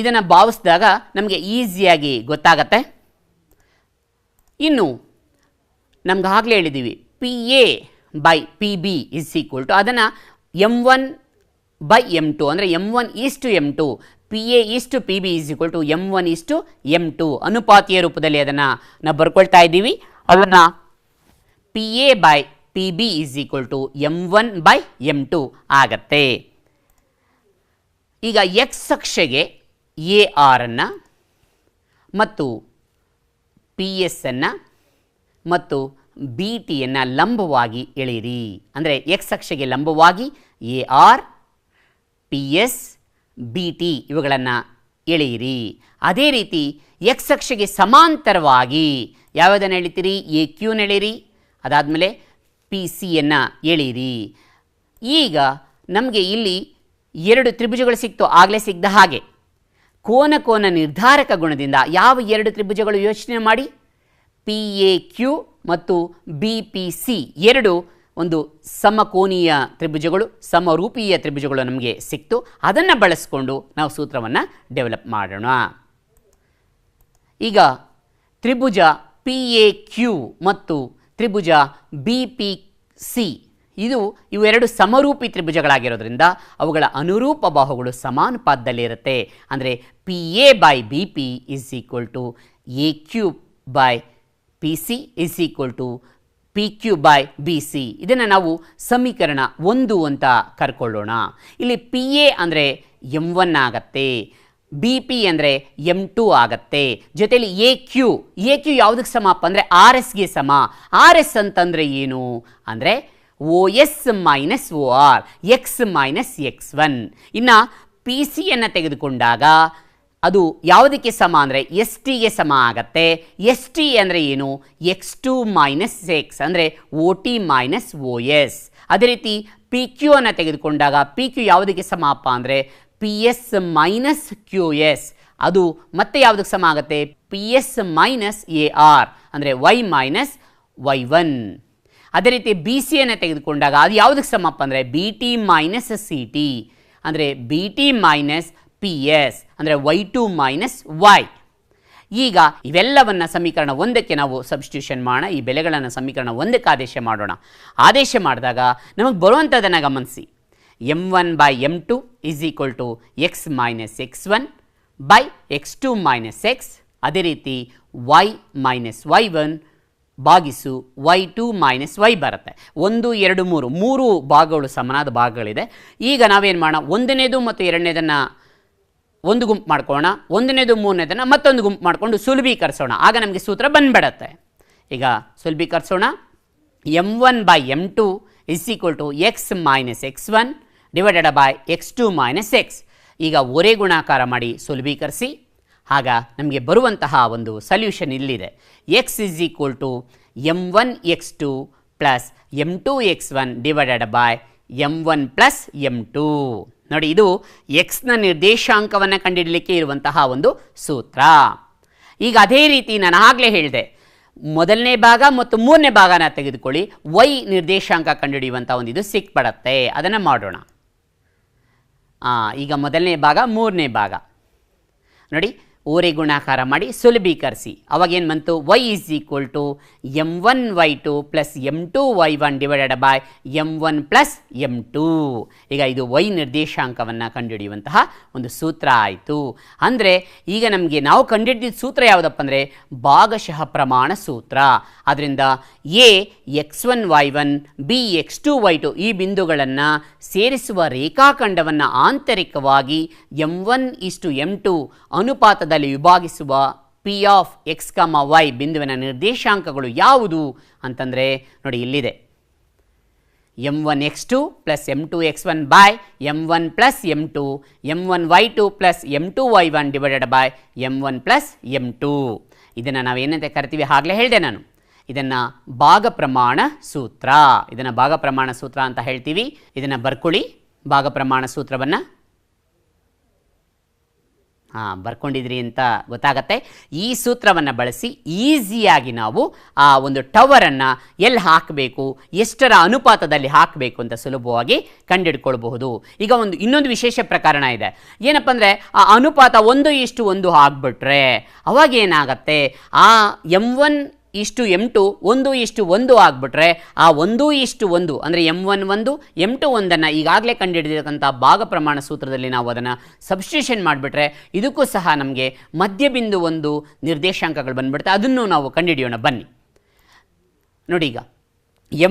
ಇದನ್ನು ಭಾವಿಸಿದಾಗ ನಮಗೆ ಈಸಿಯಾಗಿ ಗೊತ್ತಾಗತ್ತೆ. ಇನ್ನು ನಮ್ಗೆ ಆಗಲೇ ಹೇಳಿದ್ದೀವಿ P A by P B is equal to ಅದನ್ನು m1/m2 ಅಂದರೆ m1:m2 P A is to P B is equal to m1:m2 ಅನುಪಾತೀಯ ರೂಪದಲ್ಲಿ ಅದನ್ನು ನಾವು ಬರ್ಕೊಳ್ತಾ ಇದ್ದೀವಿ. ಅದನ್ನು P A by P B is equal to m1/m2 ಆಗತ್ತೆ. ಈಗ ಎಕ್ಸ್ ಅಕ್ಷೆಗೆ ಎ ಆರನ್ನು ಮತ್ತು ಪಿ ಎಸ್ ಅನ್ನು ಮತ್ತು ಬಿ ಟಿಯನ್ನು ಲಂಬವಾಗಿ ಎಳೆಯಿರಿ. ಅಂದರೆ ಎಕ್ಸ್ ಅಕ್ಷೆಗೆ ಲಂಬವಾಗಿ A R P S B T ಇವುಗಳನ್ನು ಎಳೆಯಿರಿ. ಅದೇ ರೀತಿ ಎಕ್ಸ್ ಅಕ್ಷೆಗೆ ಸಮಾಂತರವಾಗಿ ಯಾವುದನ್ನು ಎಳಿತೀರಿ, ಎ ಕ್ಯೂನ ಎಳೆಯಿರಿ. ಅದಾದಮೇಲೆ ಪಿ ಸಿಯನ್ನು ಎಳೆಯಿರಿ. ಈಗ ನಮಗೆ ಇಲ್ಲಿ ಎರಡು ತ್ರಿಭುಜಗಳು ಸಿಕ್ತು, ಆಗಲೇ ಸಿಗ್ದ ಹಾಗೆ. ಕೋನ ನಿರ್ಧಾರಕ ಗುಣದಿಂದ ಯಾವ ಎರಡು ತ್ರಿಭುಜಗಳು ಯೋಚನೆ ಮಾಡಿ, ಪಿ ಎ ಕ್ಯೂ ಮತ್ತು ಬಿ ಪಿ ಸಿ ಎರಡು ಒಂದು ಸಮಕೋನೀಯ ತ್ರಿಭುಜಗಳು, ಸಮರೂಪೀಯ ತ್ರಿಭುಜಗಳು ನಮಗೆ ಸಿಕ್ತು. ಅದನ್ನು ಬಳಸಿಕೊಂಡು ನಾವು ಸೂತ್ರವನ್ನು ಡೆವಲಪ್ ಮಾಡೋಣ. ಈಗ ತ್ರಿಭುಜ ಪಿ ಎ ಕ್ಯೂ ಮತ್ತು ತ್ರಿಭುಜ ಬಿ ಪಿ ಸಿ ಇವೆರಡು ಸಮರೂಪಿ ತ್ರಿಭುಜಗಳಾಗಿರೋದ್ರಿಂದ ಅವುಗಳ ಅನುರೂಪ ಬಾಹುಗಳು ಸಮಾನುಪಾತದಲ್ಲಿರುತ್ತೆ. ಅಂದರೆ P A by B P is equal to A Q by P C is equal to P Q by B C. ಇದನ್ನು ನಾವು ಸಮೀಕರಣ 1 ಅಂತ ಕರ್ಕೊಳ್ಳೋಣ. ಇಲ್ಲಿ ಪಿ ಎ ಅಂದರೆ m1 ಆಗತ್ತೆ, ಬಿ ಪಿ ಅಂದರೆ m2 ಆಗತ್ತೆ. ಜೊತೆಯಲ್ಲಿ ಎ ಕ್ಯೂ ಯಾವುದಕ್ಕೆ ಸಮಪ್ಪ ಅಂದರೆ ಆರ್ ಎಸ್ಗೆ ಸಮ. ಆರ್ ಎಸ್ ಅಂತಂದರೆ ಏನು ಅಂದರೆ O S minus O R, X minus x1. ಇನ್ನು ಪಿ ಸಿಯನ್ನು ತೆಗೆದುಕೊಂಡಾಗ ಅದು ಯಾವುದಕ್ಕೆ ಸಮ ಅಂದರೆ ಎಸ್ ಟಿಗೆ ಸಮ ಆಗತ್ತೆ. ಎಸ್ ಟಿ ಅಂದರೆ ಏನು, x2 ಮೈನಸ್ ಎಕ್ಸ್ ಅಂದರೆ O T minus O S. ಅದೇ ರೀತಿ ಪಿ ಕ್ಯೂ ಅನ್ನು ತೆಗೆದುಕೊಂಡಾಗ ಪಿ ಕ್ಯೂ ಯಾವುದಕ್ಕೆ ಸಮಪ್ಪ ಅಂದರೆ P S minus Q S, ಅದು ಮತ್ತೆ ಯಾವುದಕ್ಕೆ ಸಮ ಆಗುತ್ತೆ, P S minus A R ಅಂದರೆ ವೈ ಮೈನಸ್ y1. ಅದೇ ರೀತಿ ಬಿ ಸಿಯನ್ನು ತೆಗೆದುಕೊಂಡಾಗ ಅದು ಯಾವುದಕ್ಕೆ ಸಮಪ್ಪ ಅಂದರೆ B T minus C T ಅಂದರೆ B T minus P S ಅಂದರೆ y2 ಮೈನಸ್ ವೈ. ಈಗ ಇವೆಲ್ಲವನ್ನು ಸಮೀಕರಣ 1ಕ್ಕೆ ನಾವು ಸಬ್ಸ್ಟಿಟ್ಯೂಷನ್ ಮಾಡೋಣ. ಈ ಬೆಲೆಗಳನ್ನು ಸಮೀಕರಣ 1ಕ್ಕೆ ಆದೇಶ ಮಾಡೋಣ. ಆದೇಶ ಮಾಡಿದಾಗ ನಮಗೆ ಬರುವಂಥದ್ದನ್ನು ಗಮನಿಸಿ. m1/m2 is equal to X minus x1 by x2 minus X. ಅದೇ ರೀತಿ y ಮೈನಸ್ y1 ಭಾಗಿಸು y2 ಮೈನಸ್ ವೈ ಬರುತ್ತೆ. 1 2 3 ಭಾಗಗಳು ಸಮನಾದ ಭಾಗಗಳಿದೆ. ಈಗ ನಾವೇನು ಮಾಡೋಣ, ಒಂದನೇದು ಮತ್ತು ಎರಡನೇದನ್ನು ಒಂದು ಗುಂಪು ಮಾಡ್ಕೊಳ್ಳೋಣ, ಒಂದನೇದು ಮೂರನೇದನ್ನು ಮತ್ತೊಂದು ಗುಂಪು ಮಾಡಿಕೊಂಡು ಸುಲಭೀಕರಿಸೋಣ. ಆಗ ನಮಗೆ ಸೂತ್ರ ಬಂದ್ಬಿಡತ್ತೆ. ಈಗ ಸುಲಭೀಕರಿಸೋಣ. m1/m2 is equal to X minus x1 divided by x2 minus X. ಈಗ ಒರೆ ಗುಣಾಕಾರ ಮಾಡಿ ಸುಲಭೀಕರಿಸಿ. ಆಗ ನಮಗೆ ಬರುವಂತಹ ಒಂದು ಸೊಲ್ಯೂಷನ್ ಇಲ್ಲಿದೆ. X is equal to m1x2 plus m2x1 divided by m1 plus m2. ನೋಡಿ, ಇದು ಎಕ್ಸ್ನ ನಿರ್ದೇಶಾಂಕವನ್ನು ಕಂಡುಹಿಡಲಿಕ್ಕೆ ಇರುವಂತಹ ಒಂದು ಸೂತ್ರ. ಈಗ ಅದೇ ರೀತಿ ನಾನು ಆಗಲೇ ಹೇಳಿದೆ, ಮೊದಲನೇ ಭಾಗ ಮತ್ತು ಮೂರನೇ ಭಾಗನ ತೆಗೆದುಕೊಳ್ಳಿ, ವೈ ನಿರ್ದೇಶಾಂಕ ಕಂಡುಹಿಡಿಯುವಂಥ ಒಂದು ಇದು ಸಿಕ್ಬಿಡತ್ತೆ. ಅದನ್ನು ಮಾಡೋಣ. ಈಗ ಮೊದಲನೇ ಭಾಗ ಮೂರನೇ ಭಾಗ ನೋಡಿ, ಓರೆ ಗುಣಾಕಾರ ಮಾಡಿ ಸುಲಭೀಕರಿಸಿ. ಅವಾಗೇನು ಬಂತು, y is equal to m1y2 plus m2y1 divided by m1 plus m2. ಈಗ ಇದು y ನಿರ್ದೇಶಾಂಕವನ್ನು ಕಂಡುಹಿಡಿಯುವಂತಹ ಒಂದು ಸೂತ್ರ ಆಯಿತು. ಅಂದರೆ ಈಗ ನಮಗೆ ನಾವು ಕಂಡುಹಿಡಿದ ಸೂತ್ರ ಯಾವುದಪ್ಪ ಅಂದರೆ ಭಾಗಶಃ ಪ್ರಮಾಣ ಸೂತ್ರ. ಆದ್ದರಿಂದ a x1 y1 b x2 y2 ಈ ಬಿಂದುಗಳನ್ನು ಸೇರಿಸುವ ರೇಖಾಖಂಡವನ್ನು ಆಂತರಿಕವಾಗಿ m1:m2 ಅನುಪಾತದಲ್ಲಿ ಅನುಪಾತದಲ್ಲಿ ವಿಭಾಗಿಸುವ P of X comma Y ಬಿಂದುವಿನ ನಿರ್ದೇಶಾಂಕಗಳು ಯಾವುದು ಅಂತಂದರೆ ನೋಡಿ ಇಲ್ಲಿದೆ m1x2 plus m2x1 by m1 plus m2 m1y2 plus m2y1 divided by m1 plus m2. ಇದನ್ನು ನಾವು ಏನಂತ ಕರಿತೀವಿ ಆಗಲೇ ಹೇಳಿದೆ ನಾನು, ಇದನ್ನು ಭಾಗ ಪ್ರಮಾಣ ಸೂತ್ರ, ಇದನ್ನು ಭಾಗ ಪ್ರಮಾಣ ಸೂತ್ರ ಅಂತ ಹೇಳ್ತೀವಿ. ಇದನ್ನು ಬರ್ಕೊಳ್ಳಿ ಭಾಗ ಪ್ರಮಾಣ ಸೂತ್ರವನ್ನು. ಬರ್ಕೊಂಡಿದ್ರಿ ಅಂತ ಗೊತ್ತಾಗತ್ತೆ. ಈ ಸೂತ್ರವನ್ನು ಬಳಸಿ ಈಸಿಯಾಗಿ ನಾವು ಆ ಒಂದು ಟವರನ್ನು ಎಲ್ಲಿ ಹಾಕಬೇಕು, ಎಷ್ಟರ ಅನುಪಾತದಲ್ಲಿ ಹಾಕಬೇಕು ಅಂತ ಸುಲಭವಾಗಿ ಕಂಡುಹಿಡ್ಕೊಳ್ಬಹುದು. ಈಗ ಇನ್ನೊಂದು ವಿಶೇಷ ಪ್ರಕರಣ ಇದೆ. ಏನಪ್ಪ ಅಂದರೆ ಆ ಅನುಪಾತ 1:1 ಆಗಿಬಿಟ್ರೆ ಅವಾಗ ಏನಾಗತ್ತೆ, ಆ m1 m2 1:1 ಆಗಿಬಿಟ್ರೆ ಆ 1:1 ಅಂದರೆ m1 1 m2 1 ಈಗಾಗಲೇ ಕಂಡುಹಿಡಿದಿರತಕ್ಕಂಥ ಭಾಗ ಪ್ರಮಾಣ ಸೂತ್ರದಲ್ಲಿ ನಾವು ಅದನ್ನು ಸಬ್ಸ್ಟಿಟ್ಯೂಷನ್ ಮಾಡಿಬಿಟ್ರೆ ಇದಕ್ಕೂ ಸಹ ನಮಗೆ ಮಧ್ಯಬಿಂದು ಒಂದು ನಿರ್ದೇಶಾಂಕಗಳು ಬಂದುಬಿಡುತ್ತೆ. ಅದನ್ನು ನಾವು ಕಂಡುಹಿಡಿಯೋಣ ಬನ್ನಿ. ನೋಡಿ, ಈಗ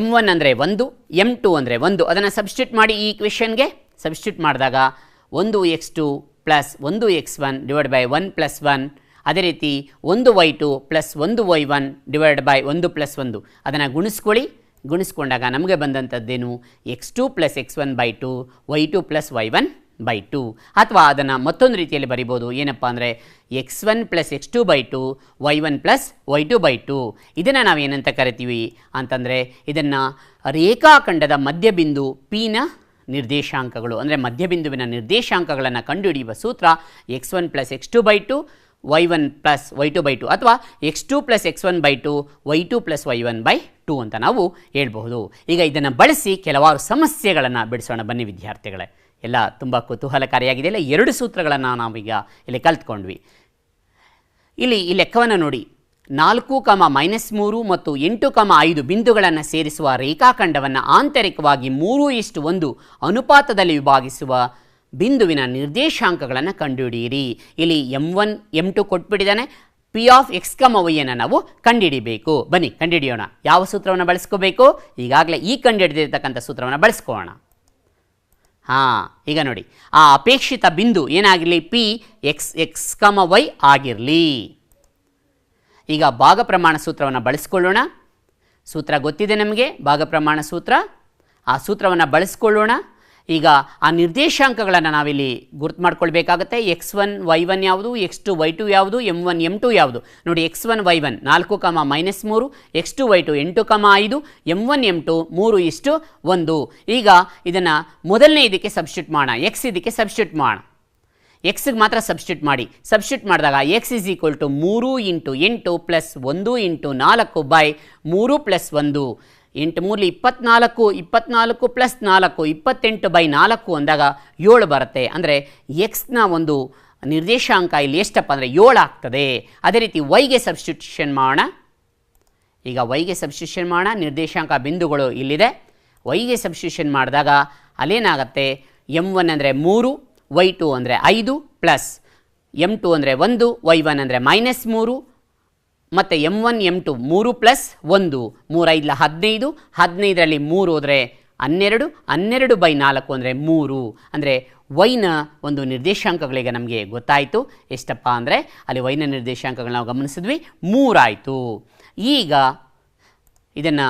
m1 ಅಂದರೆ 1, m2 ಅಂದರೆ 1, ಅದನ್ನು ಸಬ್ಸ್ಟಿಟ್ಯೂಟ್ ಮಾಡಿ ಈ ಇಕ್ವೇಷನ್ಗೆ. ಸಬ್ಸ್ಟಿಟ್ಯೂಟ್ ಮಾಡಿದಾಗ 1x2 plus 1x1 divide by 1 plus 1, ಅದೇ ರೀತಿ 1y2 plus 1y1 divide by 1 plus 1, ಅದನ್ನು ಗುಣಿಸ್ಕೊಂಡಾಗ ನಮಗೆ ಬಂದಂಥದ್ದೇನು x2 plus x1 by 2 y2 plus y1 by 2. ಅಥವಾ ಅದನ್ನು ಮತ್ತೊಂದು ರೀತಿಯಲ್ಲಿ ಬರಿಬೋದು, ಏನಪ್ಪ ಅಂದರೆ x1 plus x2 by 2 y1 plus y2 by 2. ಇದನ್ನು ನಾವು ಏನಂತ ಕರಿತೀವಿ ಅಂತಂದರೆ ಇದನ್ನು ರೇಖಾಖಂಡದ ಮಧ್ಯಬಿಂದು ಪಿನ ನಿರ್ದೇಶಾಂಕಗಳು ಅಂದರೆ ಮಧ್ಯಬಿಂದುವಿನ ನಿರ್ದೇಶಾಂಕಗಳನ್ನು ಕಂಡುಹಿಡಿಯುವ ಸೂತ್ರ x1 plus x2 by 2 y1 plus y2 by 2 ಅಥವಾ x2 plus x1 by 2 y2 plus y1 by 2 ಅಂತ ನಾವು ಹೇಳ್ಬಹುದು. ಈಗ ಇದನ್ನು ಬಳಸಿ ಕೆಲವಾರು ಸಮಸ್ಯೆಗಳನ್ನು ಬಿಡಿಸೋಣ ಬನ್ನಿ ವಿದ್ಯಾರ್ಥಿಗಳೇ. ಎಲ್ಲ ತುಂಬ ಕುತೂಹಲಕಾರಿಯಾಗಿದೆ. ಇಲ್ಲ 2 ಸೂತ್ರಗಳನ್ನು ನಾವೀಗ ಇಲ್ಲಿ ಕಲ್ತ್ಕೊಂಡ್ವಿ. ಇಲ್ಲಿ ಈ ಲೆಕ್ಕವನ್ನು ನೋಡಿ, 4, -3 ಮತ್ತು 8, 5 ಬಿಂದುಗಳನ್ನು ಸೇರಿಸುವ ರೇಖಾಖಂಡವನ್ನು ಆಂತರಿಕವಾಗಿ 3:1 ಅನುಪಾತದಲ್ಲಿ ವಿಭಾಗಿಸುವ ಬಿಂದುವಿನ ನಿರ್ದೇಶಾಂಕಗಳನ್ನು ಕಂಡುಹಿಡಿಯಿರಿ. ಇಲ್ಲಿ m1 m2 ಕೊಟ್ಬಿಟ್ಟಿದ್ದಾನೆ. P of X comma Y ಅನ್ನು ನಾವು ಕಂಡುಹಿಡಿಬೇಕು. ಬನ್ನಿ ಕಂಡುಹಿಡಿಯೋಣ. ಯಾವ ಸೂತ್ರವನ್ನು ಬಳಸ್ಕೋಬೇಕು? ಈಗಾಗಲೇ ಈ ಕಂಡುಹಿಡಿದಿರ್ತಕ್ಕಂಥ ಸೂತ್ರವನ್ನು ಬಳಸ್ಕೋಣ. ಈಗ ನೋಡಿ, ಆ ಅಪೇಕ್ಷಿತ ಬಿಂದು ಏನಾಗಿರಲಿ, ಪಿ ಎಕ್ಸ್ ಕಮ ವೈ ಆಗಿರಲಿ. ಈಗ ಭಾಗ ಪ್ರಮಾಣ ಸೂತ್ರವನ್ನು ಬಳಸ್ಕೊಳ್ಳೋಣ. ಸೂತ್ರ ಗೊತ್ತಿದೆ ನಮಗೆ, ಭಾಗ ಪ್ರಮಾಣ ಸೂತ್ರ. ಆ ಸೂತ್ರವನ್ನು ಬಳಸ್ಕೊಳ್ಳೋಣ. ಈಗ ಆ ನಿರ್ದೇಶಾಂಕಗಳನ್ನು ನಾವಿಲ್ಲಿ ಗುರ್ತು ಮಾಡ್ಕೊಳ್ಬೇಕಾಗತ್ತೆ. x1 y1 ಯಾವುದು, x2 y2 ಯಾವುದು, m1 m2 ಯಾವುದು. ನೋಡಿ, x1 y1 4, -3, x2 y2 8, 5, m1 m2 3:1. ಈಗ ಇದನ್ನು ಮೊದಲನೇ ಇದಕ್ಕೆ ಸಬ್ಸ್ಟಿಟ್ಯೂಟ್ ಮಾಡೋಣ, x ಇದಕ್ಕೆ ಸಬ್ಸ್ಟಿಟ್ಯೂಟ್ ಮಾಡೋಣ. ಎಕ್ಸ್ಗೆ ಮಾತ್ರ ಸಬ್ಸ್ಟಿಟ್ಯೂಟ್ ಮಾಡಿ. ಸಬ್ಸ್ಟಿಟ್ಯೂಟ್ ಮಾಡಿದಾಗ x = 3 × 8 plus 1 × 4 by 3 plus 1. 8 3 24, 24 plus 4 28 by 4 ಅಂದಾಗ 7 ಬರುತ್ತೆ. ಅಂದರೆ ಎಕ್ಸ್ನ ಒಂದು ನಿರ್ದೇಶಾಂಕ ಇಲ್ಲಿ ಎಷ್ಟಪ್ಪ ಅಂದರೆ 7 ಆಗ್ತದೆ. ಅದೇ ರೀತಿ ವೈಗೆ ಸಬ್ಸ್ಟಿಟ್ಯೂಷನ್ ಮಾಡೋಣ. ಈಗ ವೈಗೆ ಸಬ್ಸ್ಟಿಟ್ಯೂಷನ್ ಮಾಡೋಣ. ನಿರ್ದೇಶಾಂಕ ಬಿಂದುಗಳು ಇಲ್ಲಿದೆ. ವೈಗೆ ಸಬ್ಸ್ಟಿಟ್ಯೂಷನ್ ಮಾಡಿದಾಗ ಅಲ್ಲೇನಾಗುತ್ತೆ, m1 ಅಂದರೆ 3, y2 ಅಂದರೆ 5 ಪ್ಲಸ್ m2 ಅಂದರೆ 1, y1 ಅಂದರೆ -3 ಮತ್ತು m1 m2 3 ಪ್ಲಸ್ 1, 3 5 15, 15ರಲ್ಲಿ 3 ಹೋದರೆ 12, 12 ಬೈ 4 ಅಂದರೆ 3. ಅಂದರೆ ವೈನ ಒಂದು ನಿರ್ದೇಶಾಂಕಗಳಿಗೆ ನಮಗೆ ಗೊತ್ತಾಯಿತು. ಎಷ್ಟಪ್ಪ ಅಂದರೆ ಅಲ್ಲಿ ವೈನ ನಿರ್ದೇಶಾಂಕಗಳು ನಾವು ಗಮನಿಸಿದ್ವಿ, 3 ಆಯಿತು. ಈಗ ಇದನ್ನು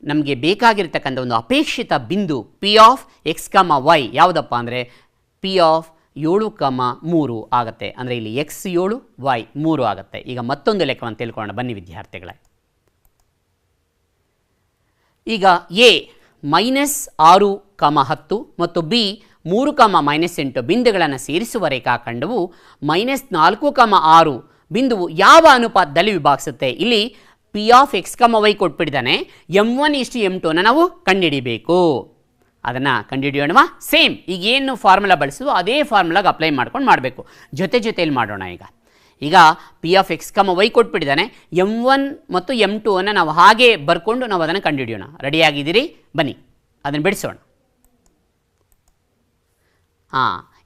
ನಮಗೆ ಬೇಕಾಗಿರ್ತಕ್ಕಂಥ ಒಂದು ಅಪೇಕ್ಷಿತ ಬಿಂದು P of X comma Y ಯಾವುದಪ್ಪ ಅಂದರೆ ಪಿ ಆಫ್ 7, 3 ಆಗುತ್ತೆ. ಅಂದರೆ ಇಲ್ಲಿ x 7 y 3 ಆಗುತ್ತೆ. ಈಗ ಮತ್ತೊಂದು ಲೆಕ್ಕವನ್ನು ತಿಳ್ಕೊಳ್ಳೋಣ ಬನ್ನಿ ವಿದ್ಯಾರ್ಥಿಗಳೇ. ಈಗ a -6, 10 ಮತ್ತು b 3, -8 ಬಿಂದುಗಳನ್ನು ಸೇರಿಸುವ ರೇಖಾಖಂಡವು -4, 6 ಬಿಂದುವು ಯಾವ ಅನುಪಾತದಲ್ಲಿ ವಿಭಾಗಿಸುತ್ತೆ? ಇಲ್ಲಿ P of X comma Y ಕೊಟ್ಬಿಟ್ಟಿದ್ದಾನೆ. m1 = m2 ಅನ್ನು ನಾವು ಕಂಡುಹಿಡಿಬೇಕು. ಅದನ್ನು ಕಂಡುಹಿಡಿಯೋಣವಾ? ಸೇಮ್ ಈಗ ಏನು ಫಾರ್ಮುಲಾ ಬಳಸೋದು ಅದೇ ಫಾರ್ಮುಲಾಗೆ ಅಪ್ಲೈ ಮಾಡ್ಕೊಂಡು ಮಾಡಬೇಕು. ಜೊತೆಯಲ್ಲಿ ಮಾಡೋಣ. ಈಗ P of X comma Y ಕೊಟ್ಬಿಟ್ಟಿದ್ದಾನೆ. m1 ಮತ್ತು m2 ಅನ್ನು ನಾವು ಹಾಗೆ ಬರ್ಕೊಂಡು ನಾವು ಅದನ್ನು ಕಂಡುಹಿಡಿಯೋಣ. ರೆಡಿಯಾಗಿದ್ದೀರಿ? ಬನ್ನಿ ಅದನ್ನು ಬಿಡಿಸೋಣ.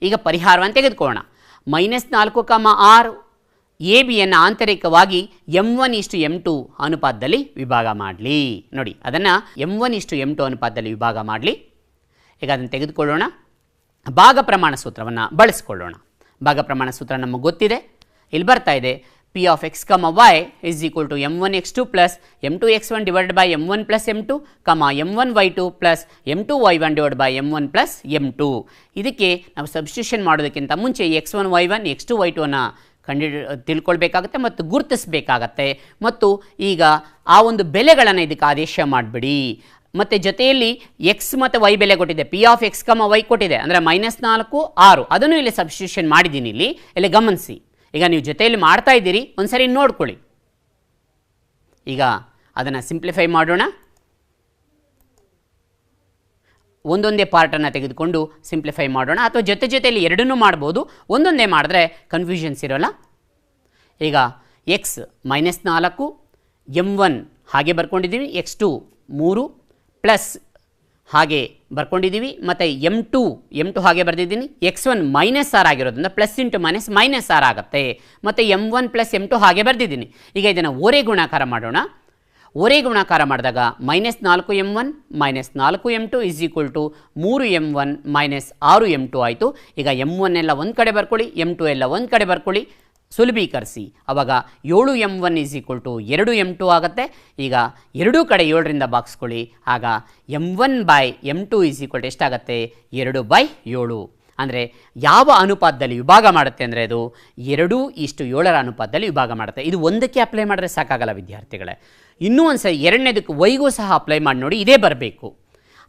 ಈಗ ಪರಿಹಾರವನ್ನು ತೆಗೆದುಕೊಳ್ಳೋಣ. -4, 6 ಎ ಬಿಯನ್ನು ಆಂತರಿಕವಾಗಿ m1 = m2 ಅನುಪಾತದಲ್ಲಿ ವಿಭಾಗ ಮಾಡಲಿ. ನೋಡಿ, ಅದನ್ನು m1 = m2 ಅನುಪಾತದಲ್ಲಿ ವಿಭಾಗ ಮಾಡಲಿ. ಈಗ ಅದನ್ನು ತೆಗೆದುಕೊಳ್ಳೋಣ. ಭಾಗ ಪ್ರಮಾಣ ಸೂತ್ರವನ್ನು ಬಳಸ್ಕೊಳ್ಳೋಣ. ಭಾಗ ಪ್ರಮಾಣ ಸೂತ್ರ ನಮಗೆ ಗೊತ್ತಿದೆ. ಇಲ್ಲಿ ಬರ್ತಾ ಇದೆ P of X comma Y is equal to m1x2 plus m2x1 divided by m1 plus m2 comma m1y2 plus m2y1 divide by m1 plus m2. ಇದಕ್ಕೆ ನಾವು ಸಬ್ಸ್ಟಿಟ್ಯೂಷನ್ ಮಾಡೋದಕ್ಕಿಂತ ಮುಂಚೆ x1 y1 x2 y2 ಅನ್ನು ತಿಳ್ಕೊಳ್ಬೇಕಾಗತ್ತೆ ಮತ್ತು ಗುರುತಿಸಬೇಕಾಗತ್ತೆ. ಮತ್ತು ಈಗ ಆ ಒಂದು ಬೆಲೆಗಳನ್ನು ಇದಕ್ಕೆ ಆದೇಶ ಮಾಡಿಬಿಡಿ. ಮತ್ತು ಜೊತೆಯಲ್ಲಿ ಎಕ್ಸ್ ಮತ್ತು ವೈ ಬೆಲೆ ಕೊಟ್ಟಿದೆ, P of X comma Y ಕೊಟ್ಟಿದೆ, ಅಂದರೆ -4 6 ಅದನ್ನು ಇಲ್ಲಿ ಸಬ್ಸ್ಟಿಟ್ಯೂಷನ್ ಮಾಡಿದ್ದೀನಿ. ಇಲ್ಲಿ ಗಮನಿಸಿ, ಈಗ ನೀವು ಜೊತೆಯಲ್ಲಿ ಮಾಡ್ತಾ ಇದ್ದೀರಿ, ಒಂದು ಸರಿ ನೋಡ್ಕೊಳ್ಳಿ. ಈಗ ಅದನ್ನು ಸಿಂಪ್ಲಿಫೈ ಮಾಡೋಣ. ಒಂದೊಂದೇ ಪಾರ್ಟನ್ನು ತೆಗೆದುಕೊಂಡು ಸಿಂಪ್ಲಿಫೈ ಮಾಡೋಣ, ಅಥವಾ ಜೊತೆಯಲ್ಲಿ ಎರಡನ್ನೂ ಮಾಡ್ಬೋದು. ಒಂದೊಂದೇ ಮಾಡಿದ್ರೆ ಕನ್ಫ್ಯೂಷನ್ಸ್ ಇರೋಲ್ಲ. ಈಗ ಎಕ್ಸ್ -4 m1 ಹಾಗೆ ಬರ್ಕೊಂಡಿದ್ದೀವಿ, x2 3 ಪ್ಲಸ್ ಹಾಗೆ ಬರ್ಕೊಂಡಿದ್ದೀವಿ, ಮತ್ತು m2 ಹಾಗೆ ಬರೆದಿದ್ದೀನಿ. x1 -6 ಆಗಿರೋದ್ರಿಂದ ಪ್ಲಸ್ ಇಂಟು ಮೈನಸ್ -6 ಆಗುತ್ತೆ. ಮತ್ತು m1 ಪ್ಲಸ್ m2 ಹಾಗೆ ಬರೆದಿದ್ದೀನಿ. ಈಗ ಇದನ್ನು ಓರೆ ಗುಣಾಕಾರ ಮಾಡೋಣ. ಓರೆ ಗುಣಾಕಾರ ಮಾಡಿದಾಗ -4m1 -4m2 is equal to 3m1 -6m2 ಆಯಿತು. ಈಗ m1 ಎಲ್ಲ ಒಂದು ಕಡೆ ಬರ್ಕೊಳ್ಳಿ, m2 ಎಲ್ಲ ಒಂದು ಕಡೆ ಬರ್ಕೊಳ್ಳಿ, ಸುಲಭೀಕರಿಸಿ. ಆವಾಗ 7m1 is equal to 2m2 ಆಗುತ್ತೆ. ಈಗ ಎರಡೂ ಕಡೆ 7ರಿಂದ ಬಾಗಿಸ್ಕೊಳ್ಳಿ. ಆಗ m1 by m2 is equal to ಎಷ್ಟಾಗುತ್ತೆ? 2/7. ಅಂದರೆ ಯಾವ ಅನುಪಾತದಲ್ಲಿ ವಿಭಾಗ ಮಾಡುತ್ತೆ ಅಂದರೆ ಅದು 2:7 ಅನುಪಾತದಲ್ಲಿ ವಿಭಾಗ ಮಾಡುತ್ತೆ. ಇದು ಒಂದಕ್ಕೆ ಅಪ್ಲೈ ಮಾಡಿದ್ರೆ ಸಾಕಾಗಲ್ಲ ವಿದ್ಯಾರ್ಥಿಗಳೇ. ಇನ್ನೂ ಒಂದು ಸರಿ ಎರಡನೇದಕ್ಕೆ ವೈಗೂ ಸಹ ಅಪ್ಲೈ ಮಾಡಿ ನೋಡಿ, ಇದೇ ಬರಬೇಕು.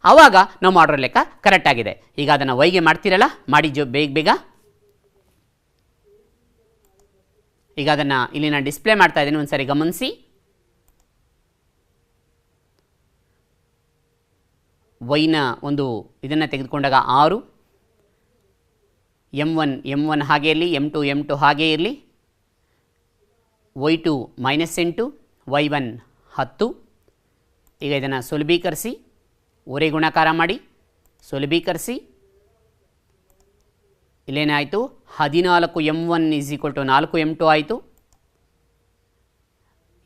ಆವಾಗ ನಾವು ಮಾಡಿರೋ ಲೆಕ್ಕ ಕರೆಕ್ಟಾಗಿದೆ. ಈಗ ಅದನ್ನು ವೈಗೆ ಮಾಡ್ತೀರಲ್ಲ, ಮಾಡಿ ಬೇಗ. ಈಗ ಅದನ್ನು ಇಲ್ಲಿ ನಾನು ಡಿಸ್ಪ್ಲೇ ಮಾಡ್ತಾ ಇದ್ದೀನಿ, ಒಂದು ಸರಿ ಗಮನಿಸಿ. ವೈನ ಒಂದು ಇದನ್ನು ತೆಗೆದುಕೊಂಡಾಗ 6, m1 ಹಾಗೆ ಇರಲಿ, m2 ಹಾಗೆ ಇರಲಿ, y2 -8, y1 10. ಈಗ ಇದನ್ನು ಸುಲಭೀಕರಿಸಿ, ಓರೆ ಗುಣಾಕಾರ ಮಾಡಿ ಸುಲಭೀಕರಿಸಿ. ಇಲ್ಲೇನಾಯಿತು? 14m1 is equal to 4m2 ಆಯಿತು.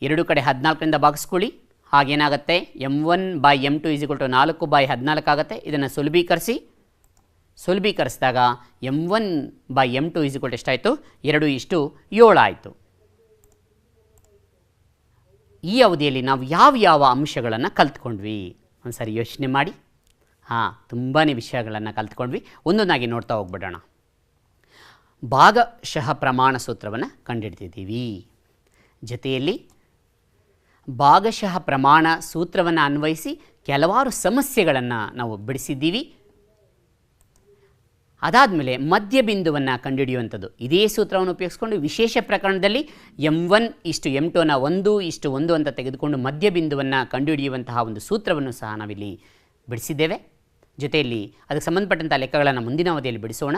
ಎರಡು ಕಡೆ 14ರಿಂದ ಭಾಗಿಸ್ಕೊಳ್ಳಿ. ಹಾಗೇನಾಗುತ್ತೆ? m1 by m2 is equal to 4/14 ಆಗುತ್ತೆ. ಇದನ್ನು ಸುಲಭೀಕರಿಸಿದಾಗ m1 by m2 is equal to ಎಷ್ಟಾಯಿತು? 2:7 ಆಯಿತು. ಈ ಅವಧಿಯಲ್ಲಿ ನಾವು ಯಾವ ಅಂಶಗಳನ್ನು ಕಲ್ತ್ಕೊಂಡ್ವಿ ಒಂದು ಸಾರಿ ಯೋಚನೆ ಮಾಡಿ. ತುಂಬಾ ವಿಷಯಗಳನ್ನು ಕಲ್ತ್ಕೊಂಡ್ವಿ. ಒಂದೊಂದಾಗಿ ನೋಡ್ತಾ ಹೋಗ್ಬಿಡೋಣ. ಭಾಗಶಃ ಪ್ರಮಾಣ ಸೂತ್ರವನ್ನು ಕಂಡುಹಿಡಿದಿದ್ದೀವಿ. ಜೊತೆಯಲ್ಲಿ ಭಾಗಶಃ ಪ್ರಮಾಣ ಸೂತ್ರವನ್ನು ಅನ್ವಯಿಸಿ ಕೆಲವಾರು ಸಮಸ್ಯೆಗಳನ್ನು ನಾವು ಬಿಡಿಸಿದ್ದೀವಿ. ಅದಾದಮೇಲೆ ಮಧ್ಯಬಿಂದುವನ್ನು ಕಂಡುಹಿಡಿಯುವಂಥದ್ದು ಇದೇ ಸೂತ್ರವನ್ನು ಉಪಯೋಗಿಸ್ಕೊಂಡು ವಿಶೇಷ ಪ್ರಕರಣದಲ್ಲಿ m1:m2ನ 1:1 ಅಂತ ತೆಗೆದುಕೊಂಡು ಮಧ್ಯಬಿಂದುವನ್ನು ಕಂಡುಹಿಡಿಯುವಂತಹ ಒಂದು ಸೂತ್ರವನ್ನು ಸಹ ನಾವಿಲ್ಲಿ ಬಿಡಿಸಿದ್ದೇವೆ. ಜೊತೆಯಲ್ಲಿ ಅದಕ್ಕೆ ಸಂಬಂಧಪಟ್ಟಂಥ ಲೆಕ್ಕಗಳನ್ನು ಮುಂದಿನ ಅವಧಿಯಲ್ಲಿ ಬಿಡಿಸೋಣ.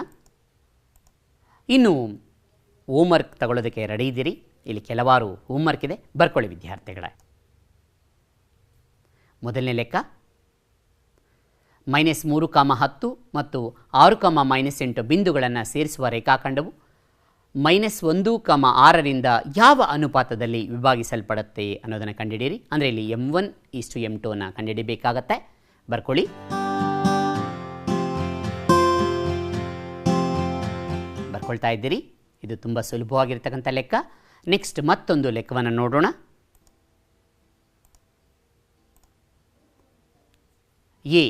ಇನ್ನು ಹೋಮ್ವರ್ಕ್ ತಗೊಳ್ಳೋದಕ್ಕೆ ರೆಡಿ ಇದ್ದೀರಿ? ಇಲ್ಲಿ ಕೆಲವಾರು ಹೋಮ್ವರ್ಕ್ ಇದೆ, ಬರ್ಕೊಳ್ಳಿ ವಿದ್ಯಾರ್ಥಿಗಳೇ. ಮೊದಲನೇ ಲೆಕ್ಕ -3, 10 ಮತ್ತು 6, -8 ಬಿಂದುಗಳನ್ನು ಸೇರಿಸುವ ರೇಖಾಖಂಡವು -1, 6ರಿಂದ ಯಾವ ಅನುಪಾತದಲ್ಲಿ ವಿಭಾಗಿಸಲ್ಪಡುತ್ತೆ ಅನ್ನೋದನ್ನು ಕಂಡುಹಿಡಿಯಿರಿ. ಅಂದರೆ ಇಲ್ಲಿ m1:m2 ಕಂಡುಹಿಡಿಯಬೇಕಾಗತ್ತೆ. ಬರ್ಕೊಳ್ಳಿ. ಬರ್ಕೊಳ್ತಾ ಇದ್ದೀರಿ? ಇದು ತುಂಬ ಸುಲಭವಾಗಿರ್ತಕ್ಕಂಥ ಲೆಕ್ಕ. ನೆಕ್ಸ್ಟ್ ಮತ್ತೊಂದು ಲೆಕ್ಕವನ್ನು ನೋಡೋಣ. ಎ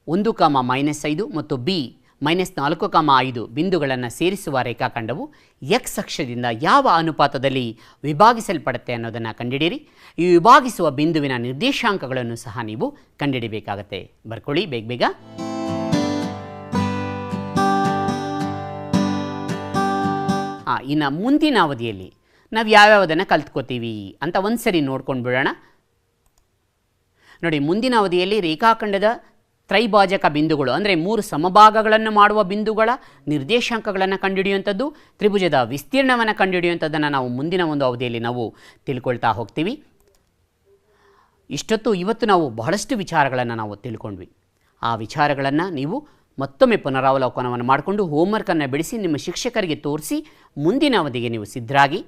1, -5 ಮತ್ತು ಬಿ -4, 5 ಬಿಂದುಗಳನ್ನು ಸೇರಿಸುವ ರೇಖಾಖಂಡವು ಎಕ್ಸ್ ಅಕ್ಷದಿಂದ ಯಾವ ಅನುಪಾತದಲ್ಲಿ ವಿಭಾಗಿಸಲ್ಪಡುತ್ತೆ ಅನ್ನೋದನ್ನು ಕಂಡುಹಿಡಿಯಿರಿ. ಈ ವಿಭಾಗಿಸುವ ಬಿಂದುವಿನ ನಿರ್ದೇಶಾಂಕಗಳನ್ನು ಸಹ ನೀವು ಕಂಡುಹಿಡಿಯಬೇಕಾಗತ್ತೆ. ಬರ್ಕೊಳ್ಳಿ ಬೇಗ. ಇನ್ನು ಮುಂದಿನ ಅವಧಿಯಲ್ಲಿ ನಾವು ಯಾವ್ಯಾವುದನ್ನು ಕಲ್ತ್ಕೋತೀವಿ ಅಂತ ಒಂದು ಸರಿ ನೋಡ್ಕೊಂಡು ಬಿಡೋಣ. ನೋಡಿ, ಮುಂದಿನ ಅವಧಿಯಲ್ಲಿ ರೇಖಾಖಂಡದ ತ್ರೈಭಾಜಕ ಬಿಂದುಗಳು ಅಂದರೆ 3 ಸಮಭಾಗಗಳನ್ನು ಮಾಡುವ ಬಿಂದುಗಳ ನಿರ್ದೇಶಾಂಕಗಳನ್ನು ಕಂಡುಹಿಡಿಯುವಂಥದ್ದು, ತ್ರಿಭುಜದ ವಿಸ್ತೀರ್ಣವನ್ನು ಕಂಡುಹಿಡಿಯುವಂಥದ್ದನ್ನು ನಾವು ಮುಂದಿನ ಒಂದು ಅವಧಿಯಲ್ಲಿ ನಾವು ತಿಳ್ಕೊಳ್ತಾ ಹೋಗ್ತೀವಿ. ಇವತ್ತು ನಾವು ಬಹಳಷ್ಟು ವಿಚಾರಗಳನ್ನು ನಾವು ತಿಳ್ಕೊಂಡ್ವಿ. ಆ ವಿಚಾರಗಳನ್ನು ನೀವು ಮತ್ತೊಮ್ಮೆ ಪುನರಾವಲೋಕನವನ್ನು ಮಾಡಿಕೊಂಡು ಹೋಮ್ವರ್ಕನ್ನು ಬಿಡಿಸಿ ನಿಮ್ಮ ಶಿಕ್ಷಕರಿಗೆ ತೋರಿಸಿ ಮುಂದಿನ ಅವಧಿಗೆ ನೀವು ಸಿದ್ಧರಾಗಿ.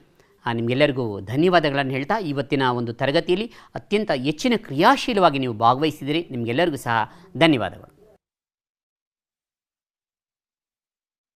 ನಿಮಗೆಲ್ಲರಿಗೂ ಧನ್ಯವಾದಗಳನ್ನು ಹೇಳ್ತಾ ಇವತ್ತಿನ ಒಂದು ತರಗತಿಯಲ್ಲಿ ಅತ್ಯಂತ ಹೆಚ್ಚಿನ ಕ್ರಿಯಾಶೀಲವಾಗಿ ನೀವು ಭಾಗವಹಿಸಿದಿರಿ. ನಿಮಗೆಲ್ಲರಿಗೂ ಸಹ ಧನ್ಯವಾದಗಳು.